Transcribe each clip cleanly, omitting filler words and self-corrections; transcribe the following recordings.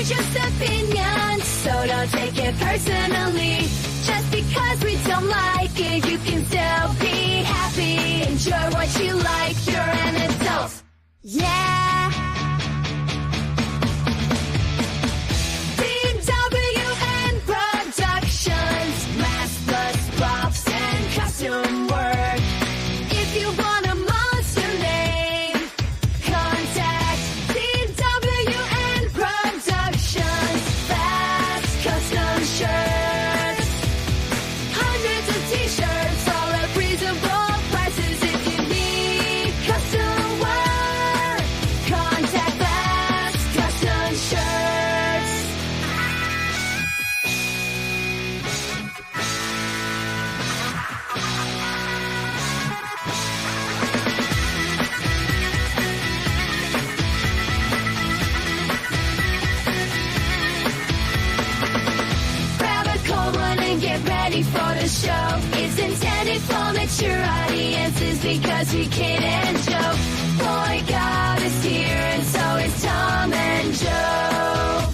They're just opinions, so don't take it personally. Just because we don't like it, you can still be happy. Enjoy what you like, you're an adult. Yeah. DWN Productions, mask plus props and costume work. If you want a monster name, contact DWN Productions. Fast custom shirts, hundreds of t-shirts, all at reasonable prices. If you need custom work, contact Fast Custom Shirts. Grab a cold one and get ready for the show. It's intended for mature audiences because we kid and joke. Boy God is here and so is Tom and Joe.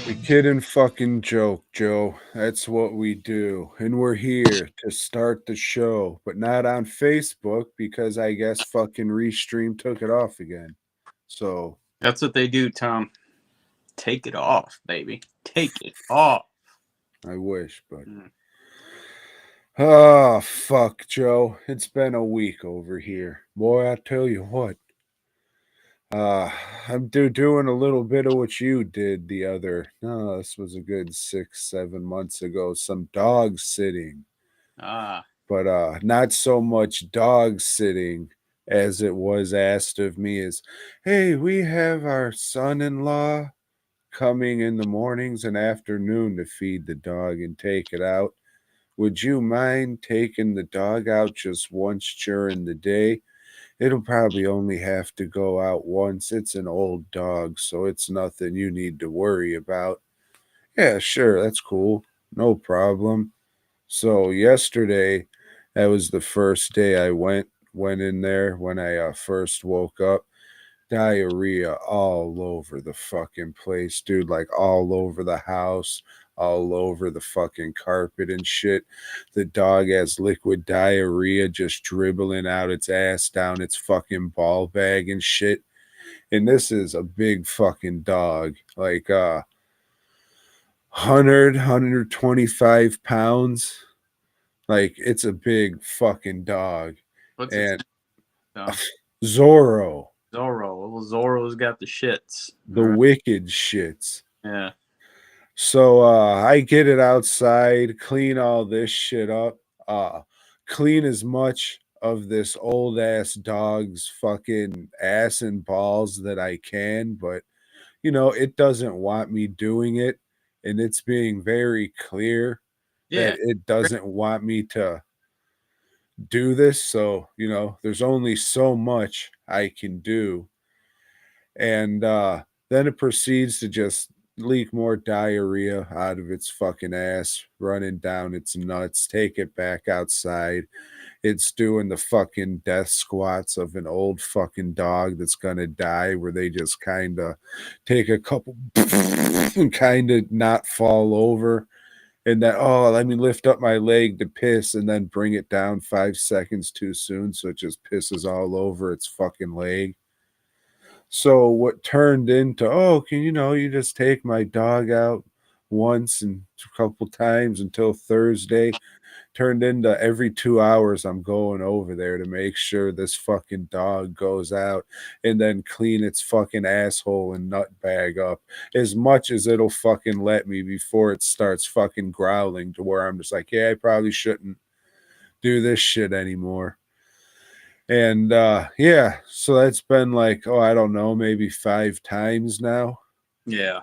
We kid and fucking joke, Joe. That's what we do. And we're here to start the show, but not on Facebook because I guess fucking Restream took it off again. So That's what they do, Tom. Take it off, baby. Take it off. I wish, but Mm. oh fuck, Joe. It's been a week over here. Boy, I tell you what. I'm doing a little bit of what you did the other. No, this was a good 6-7 months ago. Some dog sitting, Ah, but not so much dog sitting as it was asked of me. Is hey, we have our son-in-law coming in the mornings and afternoon to feed the dog and take it out. Would you mind taking the dog out just once during the day? It'll probably only have to go out once. It's an old dog, so it's nothing you need to worry about. Yeah, sure, that's cool. No problem. So yesterday, that was the first day I went in there when I first woke up. Diarrhea all over the fucking place, dude. Like all over the house, all over the fucking carpet and shit. The dog has liquid diarrhea just dribbling out its ass down its fucking ball bag and shit. And this is a big fucking dog. Like 125 pounds. Like it's a big fucking dog. what's And it? No. Zorro, Zorro. Well, Zorro's got the shits. the All right. wicked shits. Yeah. So I get it outside, clean all this shit up, clean as much of this old ass dog's fucking ass and balls that I can, but you know, it doesn't want me doing it, and it's being very clear Yeah. that it doesn't want me to do this. So, you know, there's only so much I can do. And then it proceeds to just leak more diarrhea out of its fucking ass, running down its nuts, take it back outside. It's doing the fucking death squats of an old fucking dog that's gonna die, where they just kind of take a couple and kind of not fall over. And that, oh, let me lift up my leg to piss and then bring it down 5 seconds too soon. So it just pisses all over its fucking leg. So what turned into, oh, can you just take my dog out once and a couple times until Thursday, turned into every 2 hours I'm going over there to make sure this fucking dog goes out and then clean its fucking asshole and nut bag up as much as it'll fucking let me before it starts fucking growling to where I'm just like, yeah, I probably shouldn't do this shit anymore. And yeah, so that's been like, oh, I don't know, maybe 5 times now. Yeah.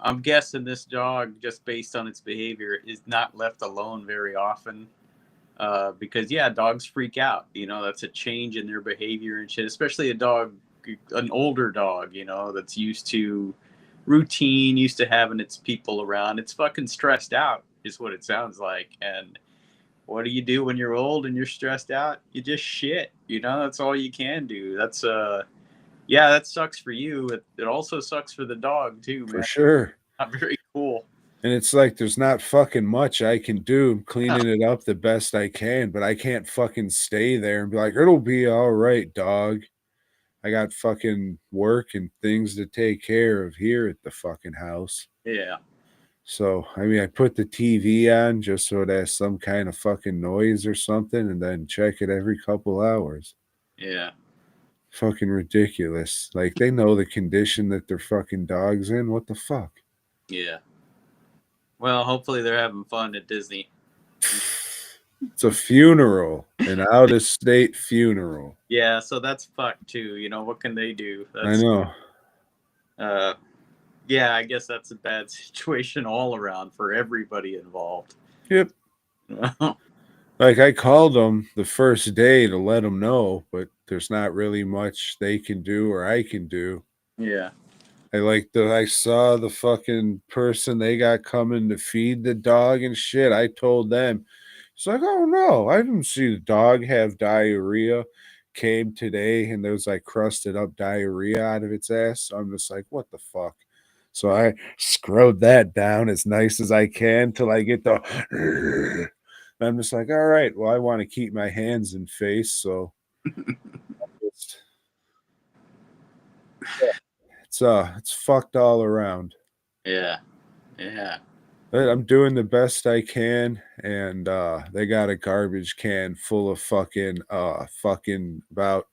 I'm guessing this dog, just based on its behavior, is not left alone very often. Because yeah, dogs freak out. You know, that's a change in their behavior and shit. Especially a dog, an older dog. You know, that's used to routine, used to having its people around. It's fucking stressed out, is what it sounds like. And what do you do when you're old and you're stressed out? You just shit. You know, that's all you can do. That's Yeah, that sucks for you. It also sucks for the dog too, man. For sure. Not very cool. And it's like there's not fucking much I can do. I'm cleaning it up the best I can, but I can't fucking stay there and be like, it'll be all right, dog. I got fucking work and things to take care of here at the fucking house. Yeah. So, I mean, I put the TV on just so it has some kind of fucking noise or something and then check it every couple hours. Yeah. Fucking ridiculous. Like, they know the condition that their fucking dog's in. What the fuck? Yeah. Well, hopefully they're having fun at Disney. It's a funeral, an out-of-state funeral. Yeah, so that's fucked too. You know, what can they do? I know. Yeah, I guess that's a bad situation all around for everybody involved. Yep. Like, I called them the first day to let them know, but there's not really much they can do or I can do. Yeah. I saw the fucking person they got coming to feed the dog and shit. I told them, it's like, oh no, I didn't see the dog have diarrhea. Came today and there was like crusted up diarrhea out of its ass. So I'm just like, what the fuck? So I scrubbed that down as nice as I can till I get the. And I'm just like, all right, well, I want to keep my hands and face, so it's fucked all around. Yeah. Yeah. But I'm doing the best I can, and they got a garbage can full of fucking about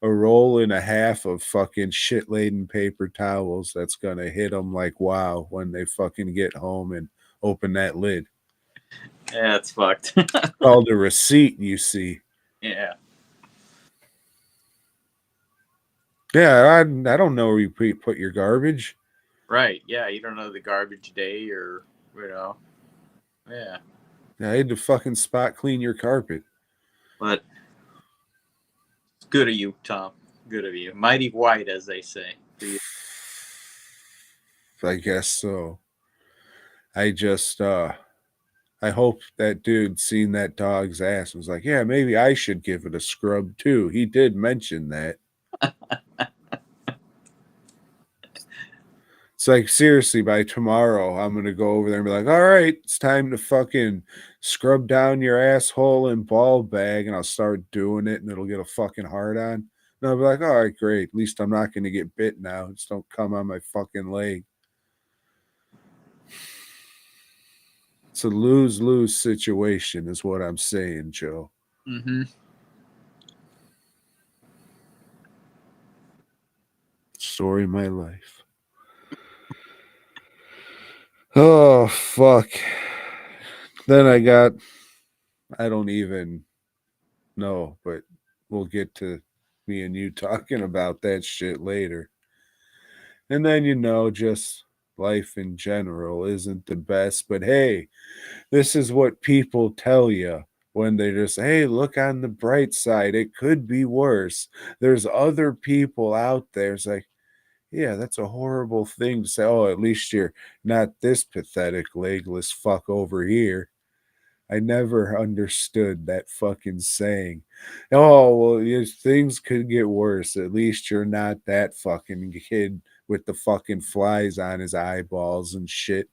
a roll and a half of fucking shit-laden paper towels that's gonna hit them like wow when they fucking get home and open that lid. Yeah, it's fucked. Called a receipt, you see. Yeah. Yeah, I don't know where you put your garbage. Right. Yeah, you don't know the garbage day or, you know. Yeah. I had to fucking spot clean your carpet. But it's good of you, Tom. Good of you. Mighty white, as they say. I guess so. I just I hope that dude seen that dog's ass and was like, yeah, maybe I should give it a scrub too. He did mention that. It's like, seriously, by tomorrow, I'm going to go over there and be like, all right, it's time to fucking scrub down your asshole and ball bag. And I'll start doing it and it'll get a fucking hard on. And I'll be like, all right, great. At least I'm not going to get bit now. Just don't come on my fucking leg. It's a lose-lose situation is what I'm saying, Joe. Mm-hmm. Story of my life. Oh, fuck. Then I don't even know, but we'll get to me and you talking about that shit later. And then, just life in general isn't the best, but hey, this is what people tell you when they just, hey, look on the bright side. It could be worse. There's other people out there. It's like, yeah, that's a horrible thing to say. Oh, at least you're not this pathetic legless fuck over here. I never understood that fucking saying. Oh, well, things could get worse. At least you're not that fucking kid with the fucking flies on his eyeballs and shit.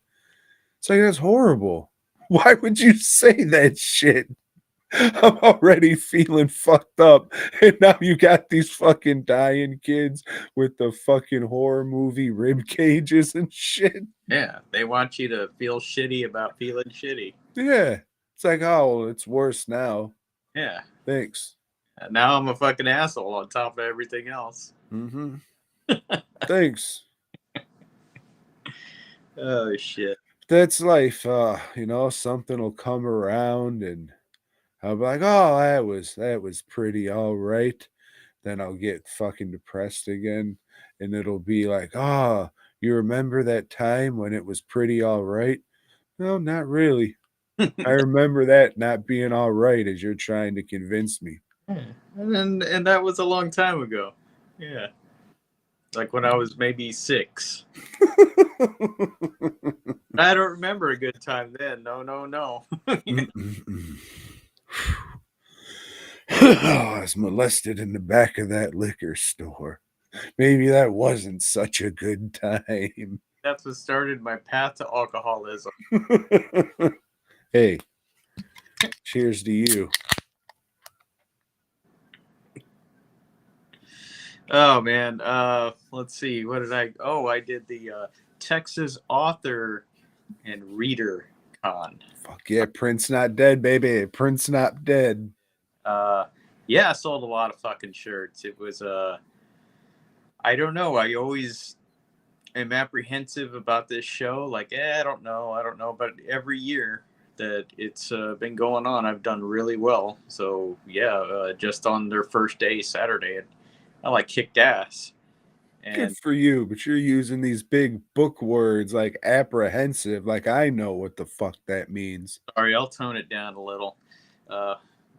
It's like, that's horrible. Why would you say that shit? I'm already feeling fucked up. And now you got these fucking dying kids with the fucking horror movie rib cages and shit. Yeah, they want you to feel shitty about feeling shitty. Yeah. It's like, oh, well, it's worse now. Yeah. Thanks. Now I'm a fucking asshole on top of everything else. Mm-hmm. Thanks. Oh, shit. That's life. Something will come around and I'll be like, oh, that was pretty all right. Then I'll get fucking depressed again. And it'll be like, oh, you remember that time when it was pretty all right? No, not really. I remember that not being all right as you're trying to convince me. And that was a long time ago. Yeah. Like when I was maybe 6. I don't remember a good time then. No. I was molested in the back of that liquor store. Maybe that wasn't such a good time. That's what started my path to alcoholism. Hey, cheers to you. Oh man, let's see. What did I? Oh, I did the Texas Author and Reader Con. Fuck yeah, Prince not dead, baby. Prince not dead. Yeah, I sold a lot of fucking shirts. It was I don't know. I always am apprehensive about this show. Like, I don't know. But every year that it's been going on, I've done really well. So yeah, just on their first day, Saturday, I like kicked ass. Good And for you, but you're using these big book words like apprehensive, like I know what the fuck that means. sorry, I'll tone it down a little.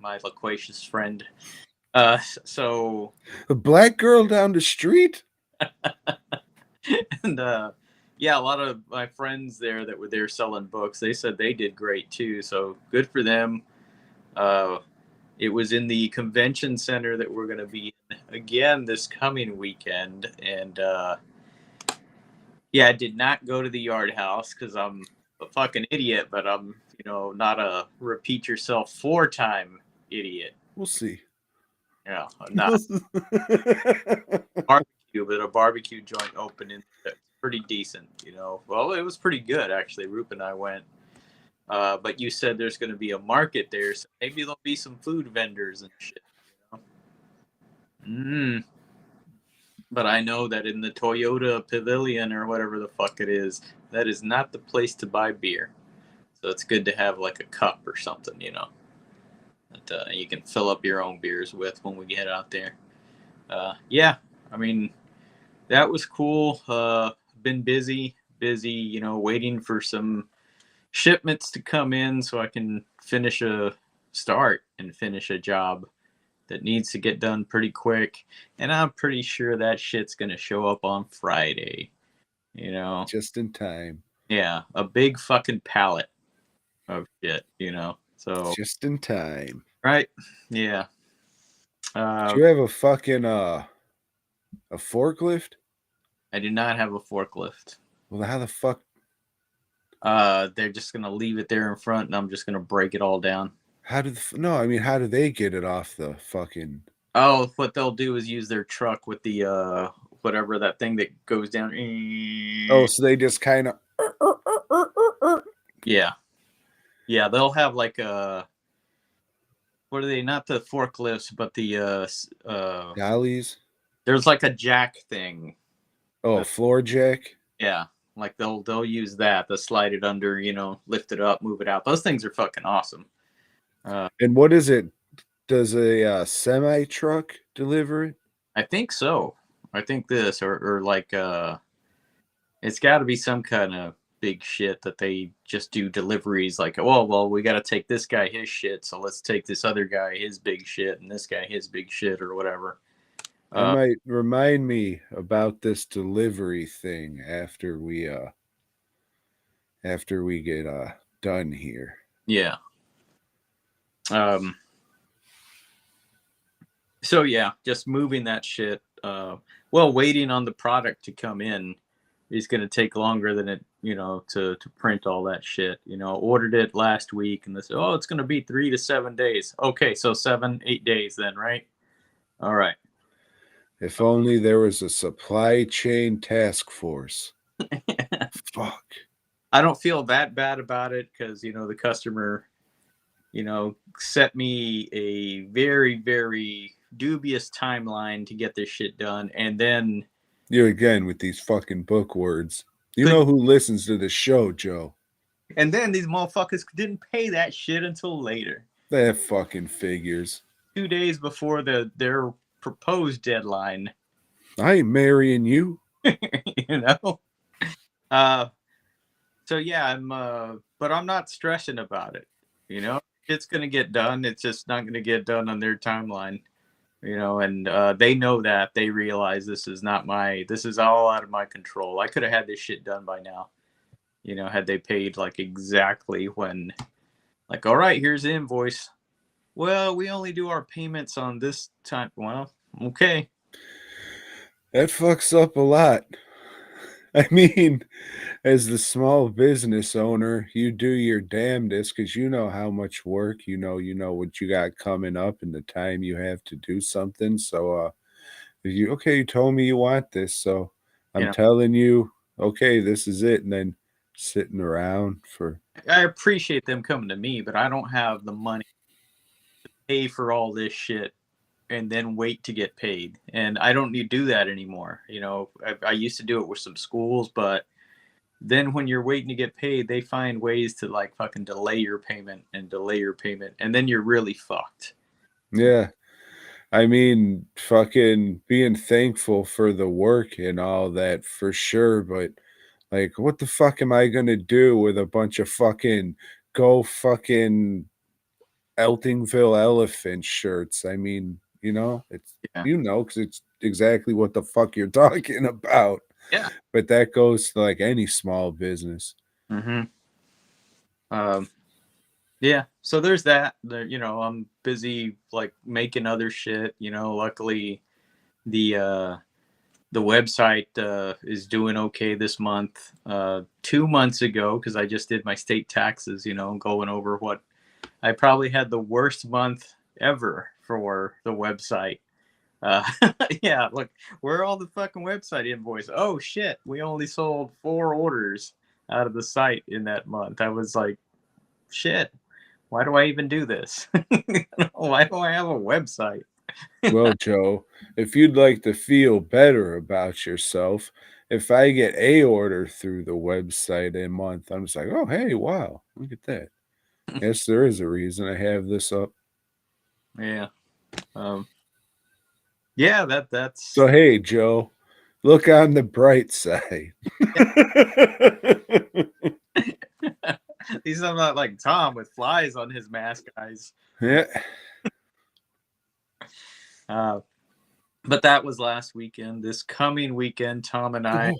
My loquacious friend. So The black girl down the street? and yeah, a lot of my friends there that were there selling books, they said they did great too. So good for them. It was in the convention center that we're going to be in again this coming weekend, and yeah, I did not go to the Yard House because I'm a fucking idiot, but I'm not a repeat yourself 4-time idiot. We'll see. Yeah, not barbecue, but a barbecue joint opening that's pretty decent. Well, it was pretty good actually. Roop and I went. But you said there's going to be a market there, so maybe there'll be some food vendors and shit. But I know that in the Toyota Pavilion or whatever the fuck it is, that is not the place to buy beer. So it's good to have like a cup or something, that you can fill up your own beers with when we get out there. Yeah, I mean, that was cool. Been busy, waiting for some shipments to come in so I can finish a job that needs to get done pretty quick. And I'm pretty sure that shit's going to show up on Friday, Just in time. Yeah, a big fucking pallet of shit, so. Just in time. Right? Yeah. Do you have a fucking a forklift? I do not have a forklift. Well, how the fuck? They're just going to leave it there in front and I'm just going to break it all down. How do they get it off the fucking? Oh, what they'll do is use their truck with the whatever that thing that goes down. Oh, so they just kind of. Yeah, they'll have like a. What are they? Not the forklifts, but the dollies. There's like a jack thing. Oh, floor jack. Yeah, like they'll use that to slide it under, lift it up, move it out. Those things are fucking awesome. And what is it? Does a semi truck deliver it? I think so. I think this or like it's got to be some kind of big shit that they just do deliveries. Like, oh well, we got to take this guy his shit, so let's take this other guy his big shit, and this guy his big shit, or whatever. You might remind me about this delivery thing after we get done here. Yeah. So yeah, just moving that shit. Waiting on the product to come in is going to take longer than it, to print all that shit. Ordered it last week and they said, it's going to be 3 to 7 days. Okay, so 7-8 days then, right? All right. If only there was a supply chain task force. Fuck. I don't feel that bad about it because, the customer, set me a very, very dubious timeline to get this shit done. And then you again with these fucking book words. You know who listens to the show, Joe. And then these motherfuckers didn't pay that shit until later. That fucking figures. 2 days before their proposed deadline. I ain't marrying you. So yeah, but I'm not stressing about it. It's gonna get done. It's just not gonna get done on their timeline. And they know that. They realize this is all out of my control. I could have had this shit done by now. Had they paid like exactly when, like, all right, here's the invoice. Well, we only do our payments on this time. Well, okay. That fucks up a lot. I mean, as the small business owner, you do your damnedest because you know how much work, you know what you got coming up and the time you have to do something. So, you told me you want this, so You I'm know, telling you, okay, this is it. And then sitting around for, I appreciate them coming to me, but I don't have the money to pay for all this shit and then wait to get paid. And I don't need to do that anymore. You know, I used to do it with some schools, but then when you're waiting to get paid, they find ways to like fucking delay your payment and delay your payment, and then you're really fucked. yeah. I mean, fucking being thankful for the work and all that for sure, but like, what the fuck am I gonna do with a bunch of fucking go fucking Eltingville elephant shirts? I mean, it's Yeah. because it's exactly what the fuck you're talking about. Yeah. But that goes to like any small business. Mm-hmm. Yeah. So there's that. I'm busy like making other shit. Luckily the the website is doing okay this month. 2 months ago, because I just did my state taxes, going over what I probably had the worst month ever for the website. Uh, yeah, look, where are all the fucking website invoices? Oh shit, we only sold 4 orders out of the site in that month. I was like, shit, why do I even do this? Why do I have a website? Well, Joe, if you'd like to feel better about yourself, if I get a order through the website a month, I'm just like, oh, hey, wow, look at that. Yes, there is a reason I have this up. Yeah. Yeah, that's So, hey, Joe, look on the bright side. at least I'm not like Tom with flies on his mask, guys. Yeah. But that was last weekend. This coming weekend, Tom and I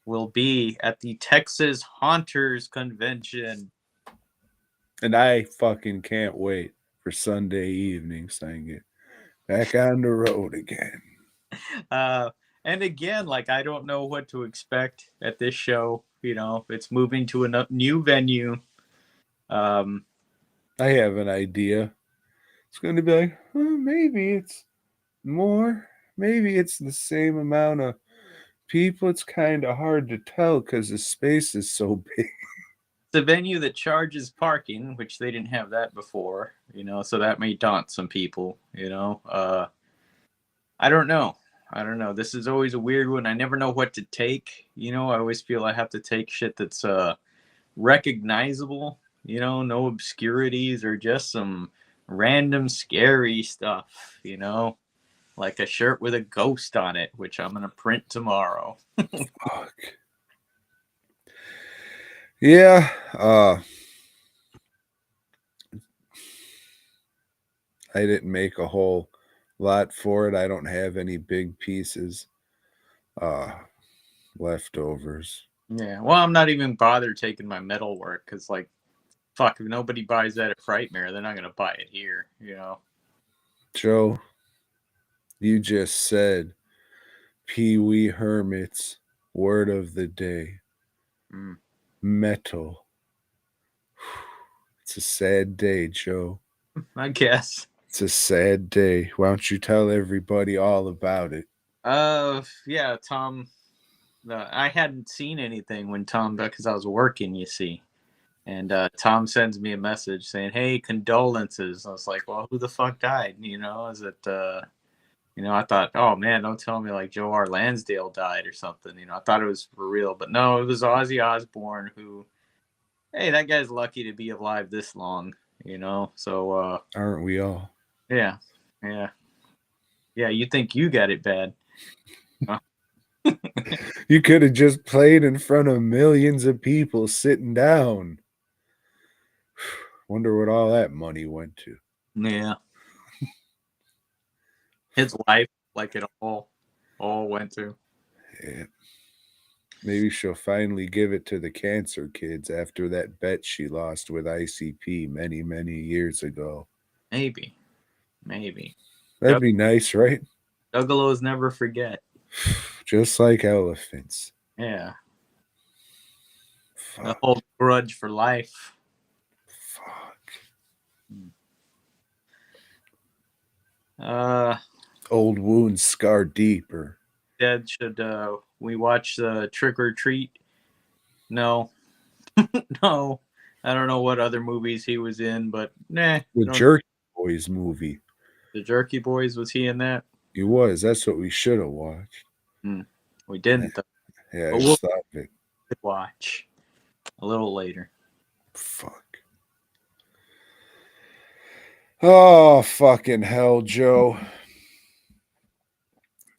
will be at the Texas Haunters Convention. And I fucking can't wait for Sunday evening so I can get back on the road again. And again, like I don't know what to expect at this show. It's moving to a new venue. I have an idea. It's going to be like, maybe it's more. Maybe it's the same amount of people. It's kind of hard to tell because the space is so big. It's a venue that charges parking, which they didn't have that before, so that may daunt some people, I don't know. This is always a weird one. I never know what to take. I always feel I have to take shit that's recognizable, no obscurities or just some random scary stuff, like a shirt with a ghost on it, which I'm going to print tomorrow. Fuck. Yeah. I didn't make a whole lot for it. I don't have any big pieces leftovers. Yeah. Well, I'm not even bothered taking my metal work because, like, fuck, if nobody buys that at Frightmare, they're not going to buy it here, Joe, you just said Pee Wee Hermit's word of the day. Metal. It's a sad day, Joe. I guess. It's a sad day. Why don't you tell everybody all about it? Yeah, Tom. I hadn't seen anything when Tom, because I was working, you see. And Tom sends me a message saying, "Hey, condolences." I was like, "Well, who the fuck died?" Is it, I thought, oh man, don't tell me like Joe R. Lansdale died or something. I thought it was for real, but no, it was Ozzy Osbourne who, hey, that guy's lucky to be alive this long, so. Aren't we all? Yeah. Yeah. Yeah. You think you got it bad. You could have just played in front of millions of people sitting down. Wonder what all that money went to. Yeah. His life, like it all went to. Yeah. Maybe she'll finally give it to the cancer kids after that bet she lost with ICP many, many years ago. Maybe. That'd be nice, right? Juggalos never forget. Just like elephants. Yeah. The Fuck. whole grudge for life. Fuck. Old wounds scar deeper. Dad, should we watch the Trick or Treat? No. No. I don't know what other movies he was in, but nah. The Jerky Boys movie. The Jerky Boys, was he in that? He was. That's what we should have watched. We didn't, though. Yeah, I But just thought of it. watch a little later. Fuck. Oh, fucking hell, Joe.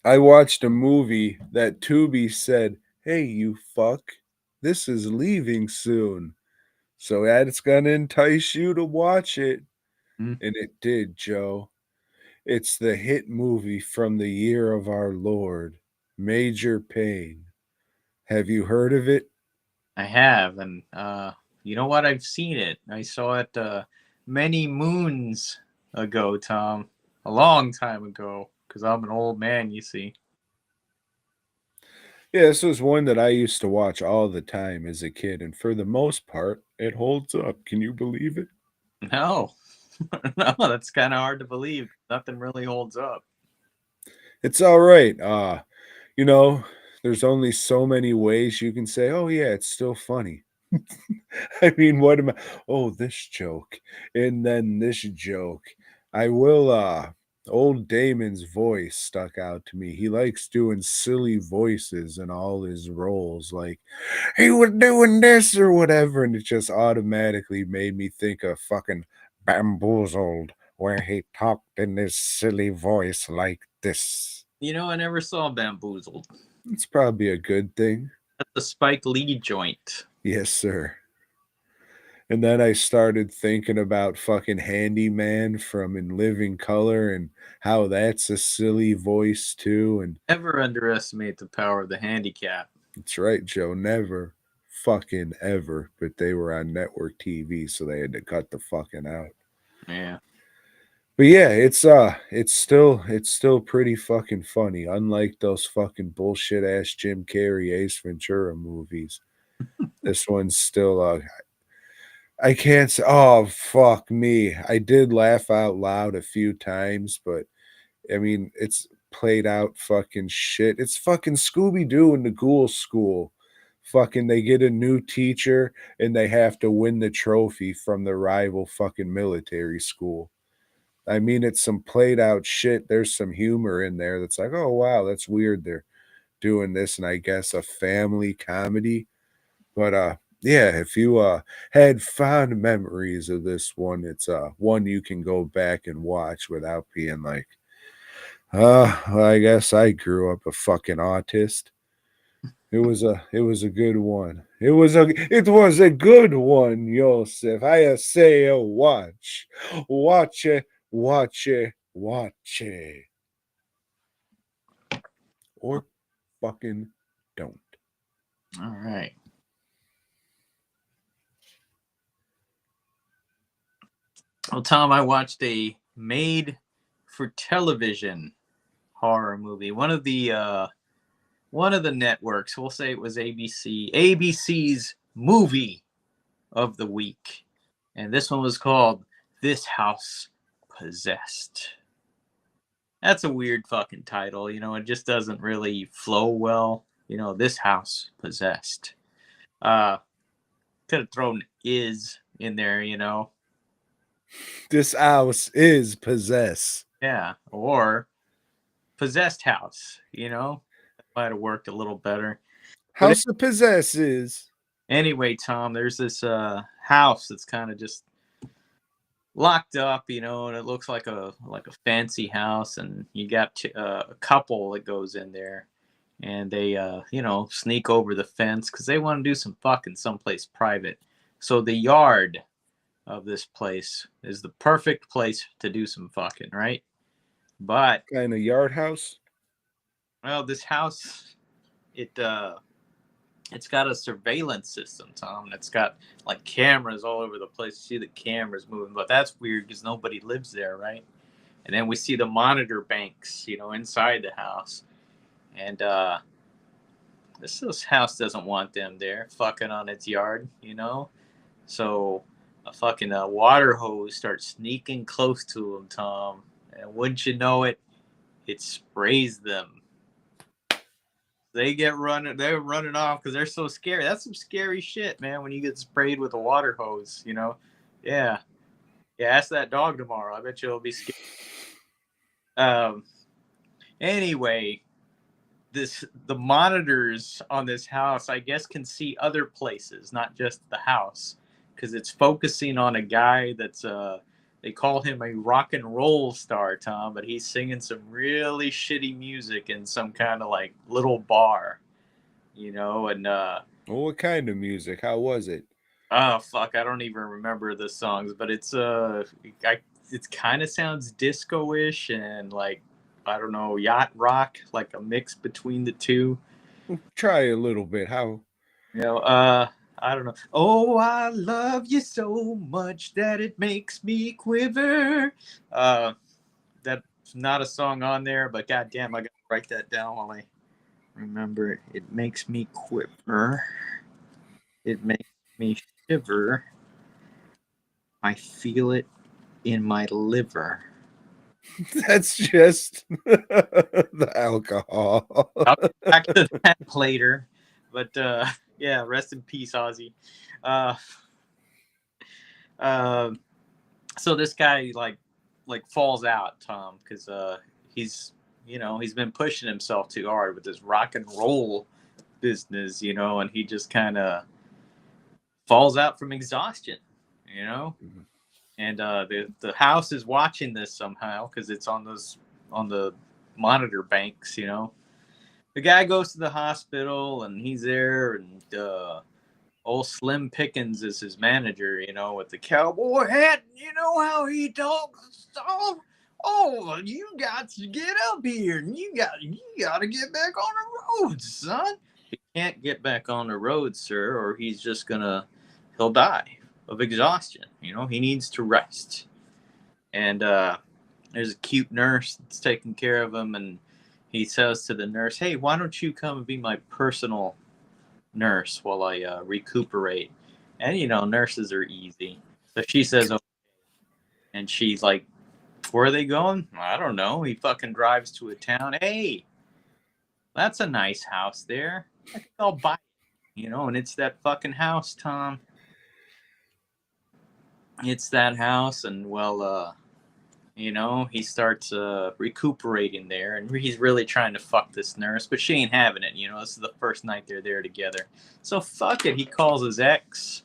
I watched a movie that Tubi said, hey, you fuck, this is leaving soon. So that's going to entice you to watch it. And it did, Joe. It's the hit movie from the year of our Lord, Major Payne. Have you heard of it? I have, and you know what? I've seen it. I saw it many moons ago, Tom. A long time ago, because I'm an old man, you see. Yeah, this was one that I used to watch all the time as a kid, and for the most part, it holds up. Can you believe it? No. No, that's kind of hard to believe. Nothing really holds up. It's all right. You know, there's only so many ways you can say, oh, yeah, it's still funny. I mean, what am I? Oh, this joke. And then this joke. I will, old Damon's voice stuck out to me. He likes doing silly voices in all his roles, like he was doing this or whatever, and it just automatically made me think of fucking Bamboozled, where he talked in this silly voice like this. You know, I never saw Bamboozled. It's probably a good thing. That's the Spike Lee joint. Yes, sir. And then I started thinking about fucking Handyman from In Living Color and how that's a silly voice too. And Never underestimate the power of the handicap. that's right, Joe. Never fucking ever. But they were on network TV, so they had to cut the fucking out. Yeah. But yeah, it's still pretty fucking funny. Unlike those fucking bullshit ass Jim Carrey Ace Ventura movies. This one's still I can't say, oh, fuck me. I did laugh out loud a few times, but I mean, it's played out fucking shit. It's fucking Scooby-Doo in the Ghoul School. Fucking, they get a new teacher and they have to win the trophy from the rival fucking military school. I mean, it's some played out shit. There's some humor in there that's like, oh, wow, that's weird. They're doing this, and I guess a family comedy. But, yeah, if you had fond memories of this one, it's one you can go back and watch without being like, well, I guess I grew up a fucking autist. It was a good one. It was a good one, Yosef. I say watch it, watch it, watch it. Or fucking don't. All right. Well, Tom, I watched a made-for-television horror movie. One of the networks. We'll say it was ABC. ABC's movie of the week, and this one was called "Thise House Possessed." That's a weird fucking title. You know, it just doesn't really flow well. You know, "Thise House Possessed." Could have thrown "is" in there. You know. This house is possessed. Yeah, or possessed house, you know? That might have worked a little better. House of Possesses. Anyway, Tom, there's this house that's kind of just locked up, you know, and it looks like a fancy house, and you got a couple that goes in there, and they you know, sneak over the fence because they want to do some fucking someplace private. So the yard of this place is the perfect place to do some fucking, right? But Kind of yard house. well, this house, it's got a surveillance system, Tom. It's got like cameras all over the place. You see the cameras moving, but that's weird because nobody lives there, right? And then we see the monitor banks, you know, inside the house. And this house doesn't want them there fucking on its yard, you know? So a fucking water hose starts sneaking close to them, Tom. And wouldn't you know it, it sprays them. They get running, they're running off because they're so scary. That's some scary shit, man, when you get sprayed with a water hose, you know? Yeah. Yeah, ask that dog tomorrow. I bet you it'll be scared. Anyway, the monitors on this house, I guess, can see other places, not just the house, because it's focusing on a guy that's they call him a rock and roll star, Tom, but he's singing some really shitty music in some kind of like little bar, you know, and Well, what kind of music? How was it? oh fuck, I don't even remember the songs, but it's it kind of sounds disco-ish and like, I don't know, yacht rock, like a mix between the two. Try a little bit. How? You know, I don't know. Oh, I love you so much that it makes me quiver. That's not a song on there, but goddamn, I gotta write that down while I remember it. It makes me quiver. It makes me shiver. I feel it in my liver. That's just the alcohol. I'll get back to that later. But yeah, rest in peace, Ozzy. So this guy like falls out, Tom, because he's, you know, he's been pushing himself too hard with this rock and roll business, you know, and he just kind of falls out from exhaustion, you know. Mhm. And the house is watching this somehow because it's on the monitor banks, you know. The guy goes to the hospital and he's there, and old Slim Pickens is his manager, you know, with the cowboy hat. You know how he talks. Oh, you got to get up here, and you got to get back on the road, son. He can't get back on the road, sir, or he'll die of exhaustion. You know, he needs to rest. And there's a cute nurse that's taking care of him, and he says to the nurse, "Hey, why don't you come and be my personal nurse while I recuperate?" And you know, nurses are easy. So she says, "Okay." And she's like, "Where are they going?" "I don't know." He fucking drives to a town. "Hey, that's a nice house there. I think I'll buy it." You know, and it's that fucking house, Tom. It's that house, and well, you know, he starts recuperating there, and he's really trying to fuck this nurse, but she ain't having it. You know, this is the first night they're there together. So fuck it. He calls his ex,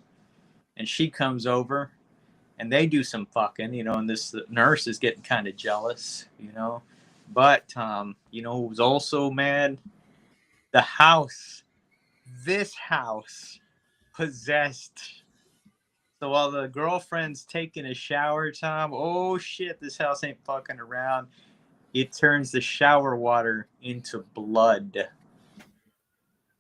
and she comes over, and they do some fucking, you know, and this nurse is getting kind of jealous, you know. But, you know who's also mad? The house. This house. Possessed. So while the girlfriend's taking a shower, Tom, oh shit, this house ain't fucking around. It turns the shower water into blood.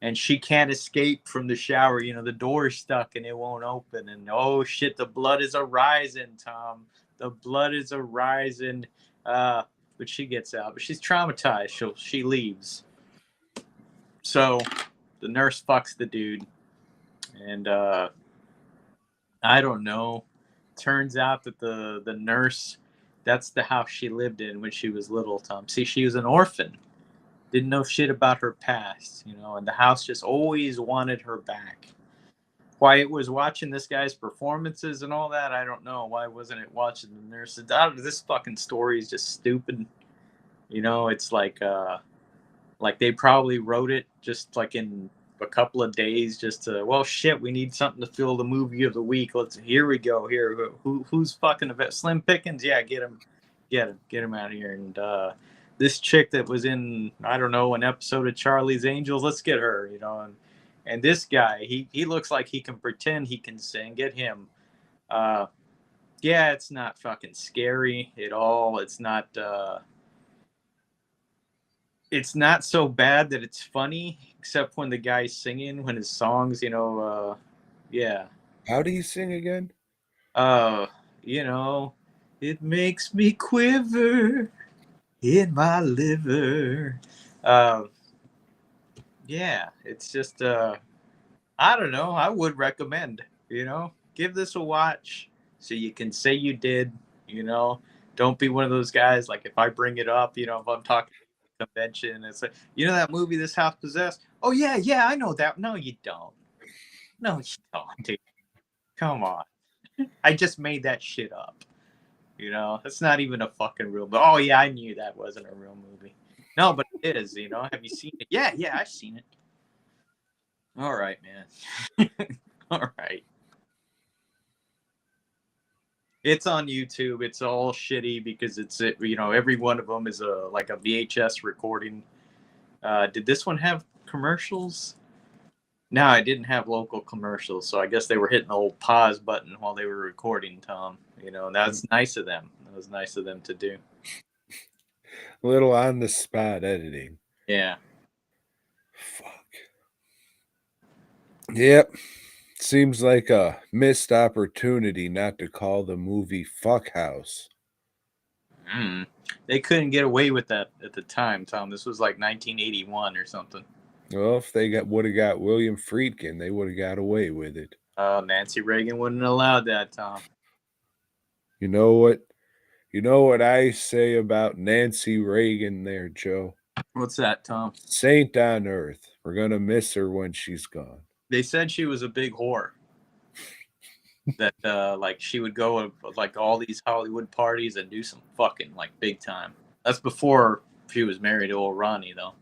And she can't escape from the shower. You know, the door's stuck and it won't open. And oh shit, the blood is arising, Tom. The blood is arising. But she gets out. But she's traumatized. She leaves. So the nurse fucks the dude. And I don't know. Turns out that the nurse, that's the house she lived in when she was little, Tom. See, she was an orphan. Didn't know shit about her past, you know, and the house just always wanted her back. Why it was watching this guy's performances and all that, I don't know. Why wasn't it watching the nurse? This fucking story is just stupid. You know, it's like they probably wrote it just like in a couple of days just to, well, shit, we need something to fill the movie of the week. Here we go. Here, who's fucking Slim Pickens? Yeah, get him out of here. And this chick that was in, I don't know, an episode of Charlie's Angels, let's get her, you know. And this guy, he looks like he can pretend he can sing. Get him. Yeah, it's not fucking scary at all. It's not so bad that it's funny, except when the guy's singing, when his songs, you know, yeah. How do you sing again? You know, it makes me quiver in my liver. Yeah, it's just I don't know. I would recommend, give this a watch so you can say you did, you know. Don't be one of those guys like if I bring it up, if I'm talking at a convention, it's like, that movie, This House Possessed? Oh yeah, yeah, I know that. No, you don't. No, you don't, dude. Come on. I just made that shit up. It's not even a fucking real movie. Oh yeah, I knew that wasn't a real movie. No, but it is, Have you seen it? Yeah, yeah, I've seen it. All right, man. All right. It's on YouTube. It's all shitty because every one of them is like a VHS recording. Did this one have commercials? No, I didn't have local commercials, so I guess they were hitting the old pause button while they were recording, Tom. And that's nice of them. That was nice of them to do. A little on the spot editing. Yeah. Fuck. Yep. Seems like a missed opportunity not to call the movie Fuck House. They couldn't get away with that at the time, Tom. This was like 1981 or something. Well, if they would have got William Friedkin, they would have got away with it. Nancy Reagan wouldn't have allowed that, Tom. You know what? You know what I say about Nancy Reagan there, Joe? What's that, Tom? Saint on earth. We're going to miss her when she's gone. They said she was a big whore. That like she would go to like all these Hollywood parties and do some fucking like big time. That's before she was married to old Ronnie, though.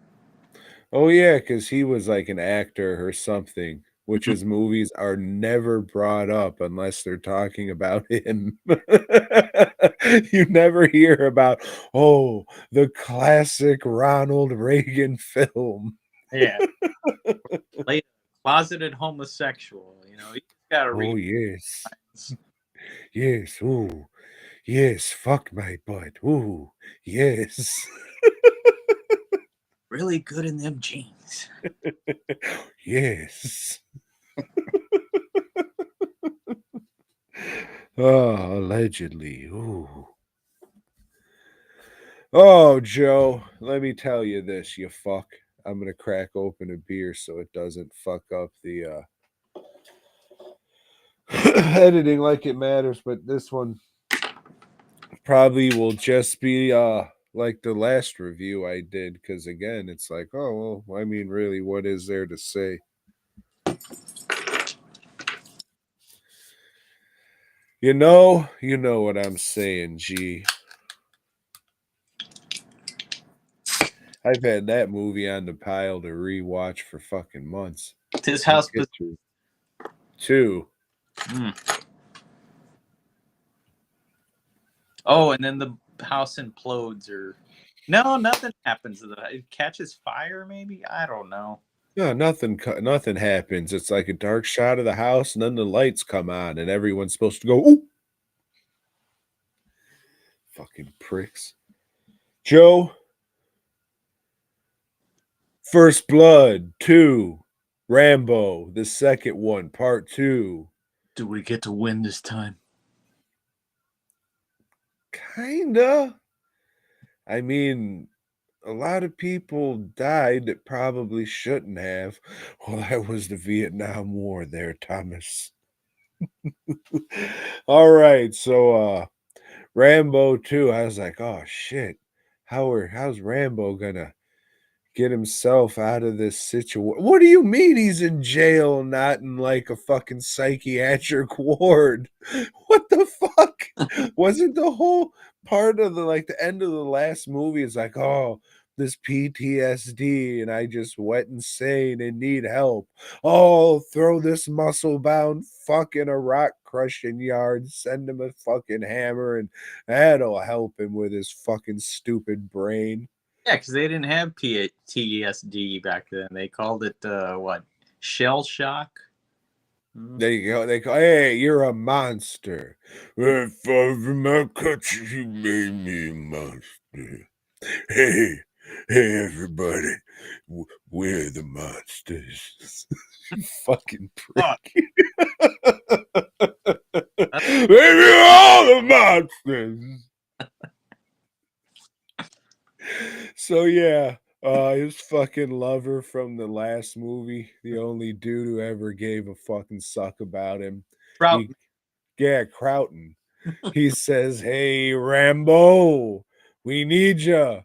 Oh yeah, because he was like an actor or something, which his movies are never brought up unless they're talking about him. You never hear about, oh, the classic Ronald Reagan film. Yeah. Late closeted homosexual, you gotta read. Oh yes. Yes, ooh. Yes, fuck my butt. Ooh, yes. Really good in them jeans. Yes. Oh, allegedly. Ooh. Oh, Joe, let me tell you this, you fuck. I'm going to crack open a beer so it doesn't fuck up the editing like it matters, but this one probably will just be like the last review I did, because again, it's like, oh, well, I mean, really, what is there to say? You know what I'm saying, G. I've had that movie on the pile to rewatch for fucking months. Thise House Possessed 2. Oh, and then the house implodes, or no, nothing happens to it catches fire, maybe. I don't know. No, nothing happens. It's like a dark shot of the house, and then the lights come on, and everyone's supposed to go, ooh. Fucking pricks. Joe, First Blood 2, Rambo, the second one, part 2. Do we get to win this time? Kinda. I mean, a lot of people died that probably shouldn't have. Well, that was the Vietnam War there, Thomas. All right, so Rambo 2, I was like, oh shit. How's Rambo gonna get himself out of this situation? What do you mean he's in jail, not in like a fucking psychiatric ward? What the fuck? Wasn't the whole part of the end of the last movie is like, oh, this PTSD and I just went insane and need help. Oh, throw this muscle bound fuck in a rock crushing yard, send him a fucking hammer, and that'll help him with his fucking stupid brain. Yeah, because they didn't have PTSD back then. They called it what? Shell shock. There you go. They go, hey, you're a monster. If my country, you made me a monster. Hey, everybody, we're the monsters. You fucking prick. We're all the monsters. So yeah, His fucking lover from the last movie, the only dude who ever gave a fucking suck about him. Trout. He, yeah, Croughton. He says, "Hey, Rambo, we need ya.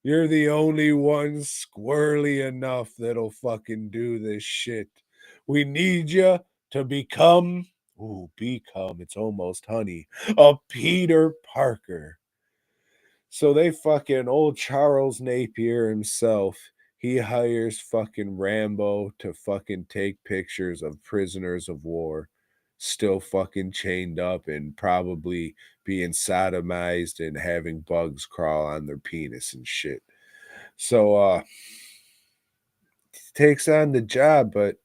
You're the only one squirrely enough that'll fucking do this shit. We need ya to become, it's almost honey, a Peter Parker." So they fucking old Charles Napier himself, he hires fucking Rambo to fucking take pictures of prisoners of war still fucking chained up and probably being sodomized and having bugs crawl on their penis and shit. So he takes on the job, but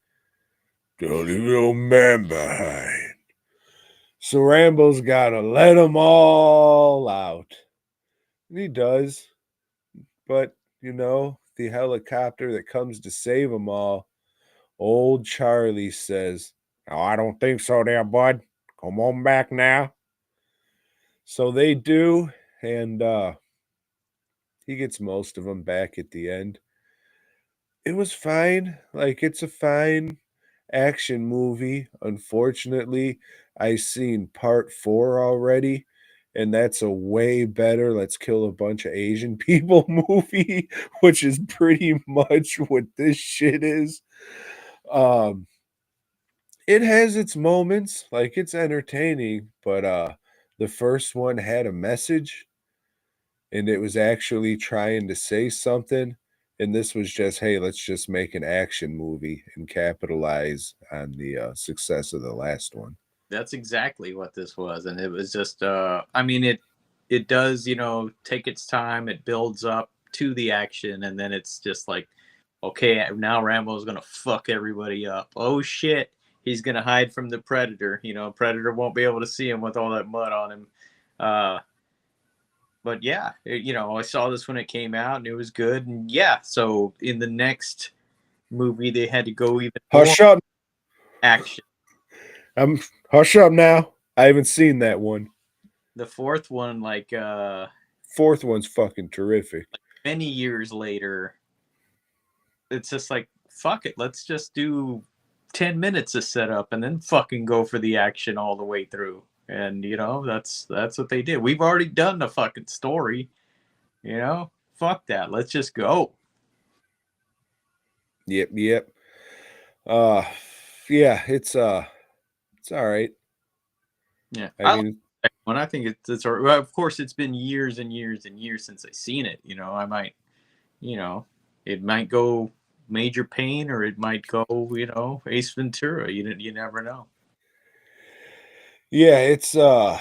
don't leave no man behind. So Rambo's gotta let them all out. And he does. But, the helicopter that comes to save them all, old Charlie says, "Oh, I don't think so there, bud. Come on back now." So they do, and he gets most of them back at the end. It was fine. Like, it's a fine action movie. Unfortunately, I seen part 4 already, and that's a way better let's kill a bunch of Asian people movie, which is pretty much what this shit is. Um it has its moments, like it's entertaining, but the first one had a message and it was actually trying to say something. And this was just, hey, let's just make an action movie and capitalize on the success of the last one. That's exactly what this was, and it was just. I mean, it does, take its time. It builds up to the action, and then it's just like, okay, now Rambo's gonna fuck everybody up. Oh shit, he's gonna hide from the predator. Predator won't be able to see him with all that mud on him. But yeah, I saw this when it came out, and it was good. And yeah, so in the next movie, they had to go even more Hush up. action. Hush up now. I haven't seen that one. The fourth one, Fourth one's fucking terrific. many years later, it's just like, fuck it, let's just do 10 minutes of setup and then fucking go for the action all the way through. And that's what they did. We've already done the fucking story. Fuck that. Let's just go. Yep. Yeah, it's all right. Yeah. I mean, When I think it's well, of course it's been years and years and years since I've seen it. I might, it might go Major Payne or it might go, Ace Ventura. You never know. yeah, it's the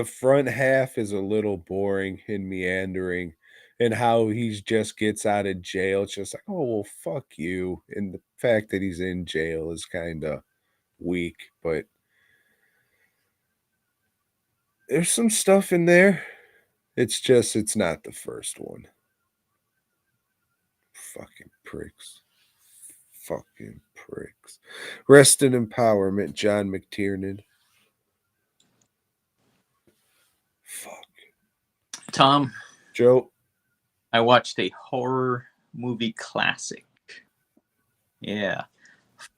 front half is a little boring and meandering, and how he just gets out of jail. It's just like, oh well, fuck you. And the fact that he's in jail is kind of weak, but there's some stuff in there. It's not the first one. Fucking pricks. Fucking pricks. Rest in empowerment, John McTiernan. Fuck. Tom, Joe. I watched a horror movie classic. Yeah.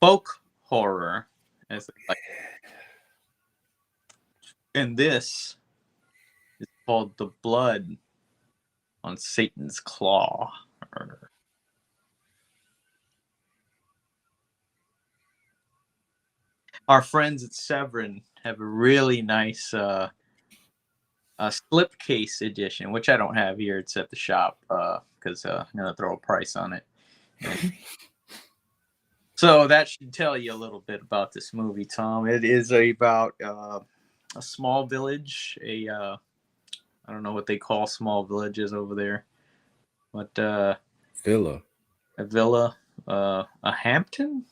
Folk horror, as they like. And this is called The Blood on Satan's Claw. Our friends at Severin have a really nice a slipcase edition, which I don't have here. It's at the shop because I'm going to throw a price on it. So that should tell you a little bit about this movie, Tom. It is about a small village. I don't know what they call small villages over there, but Villa. A villa, a Hampton?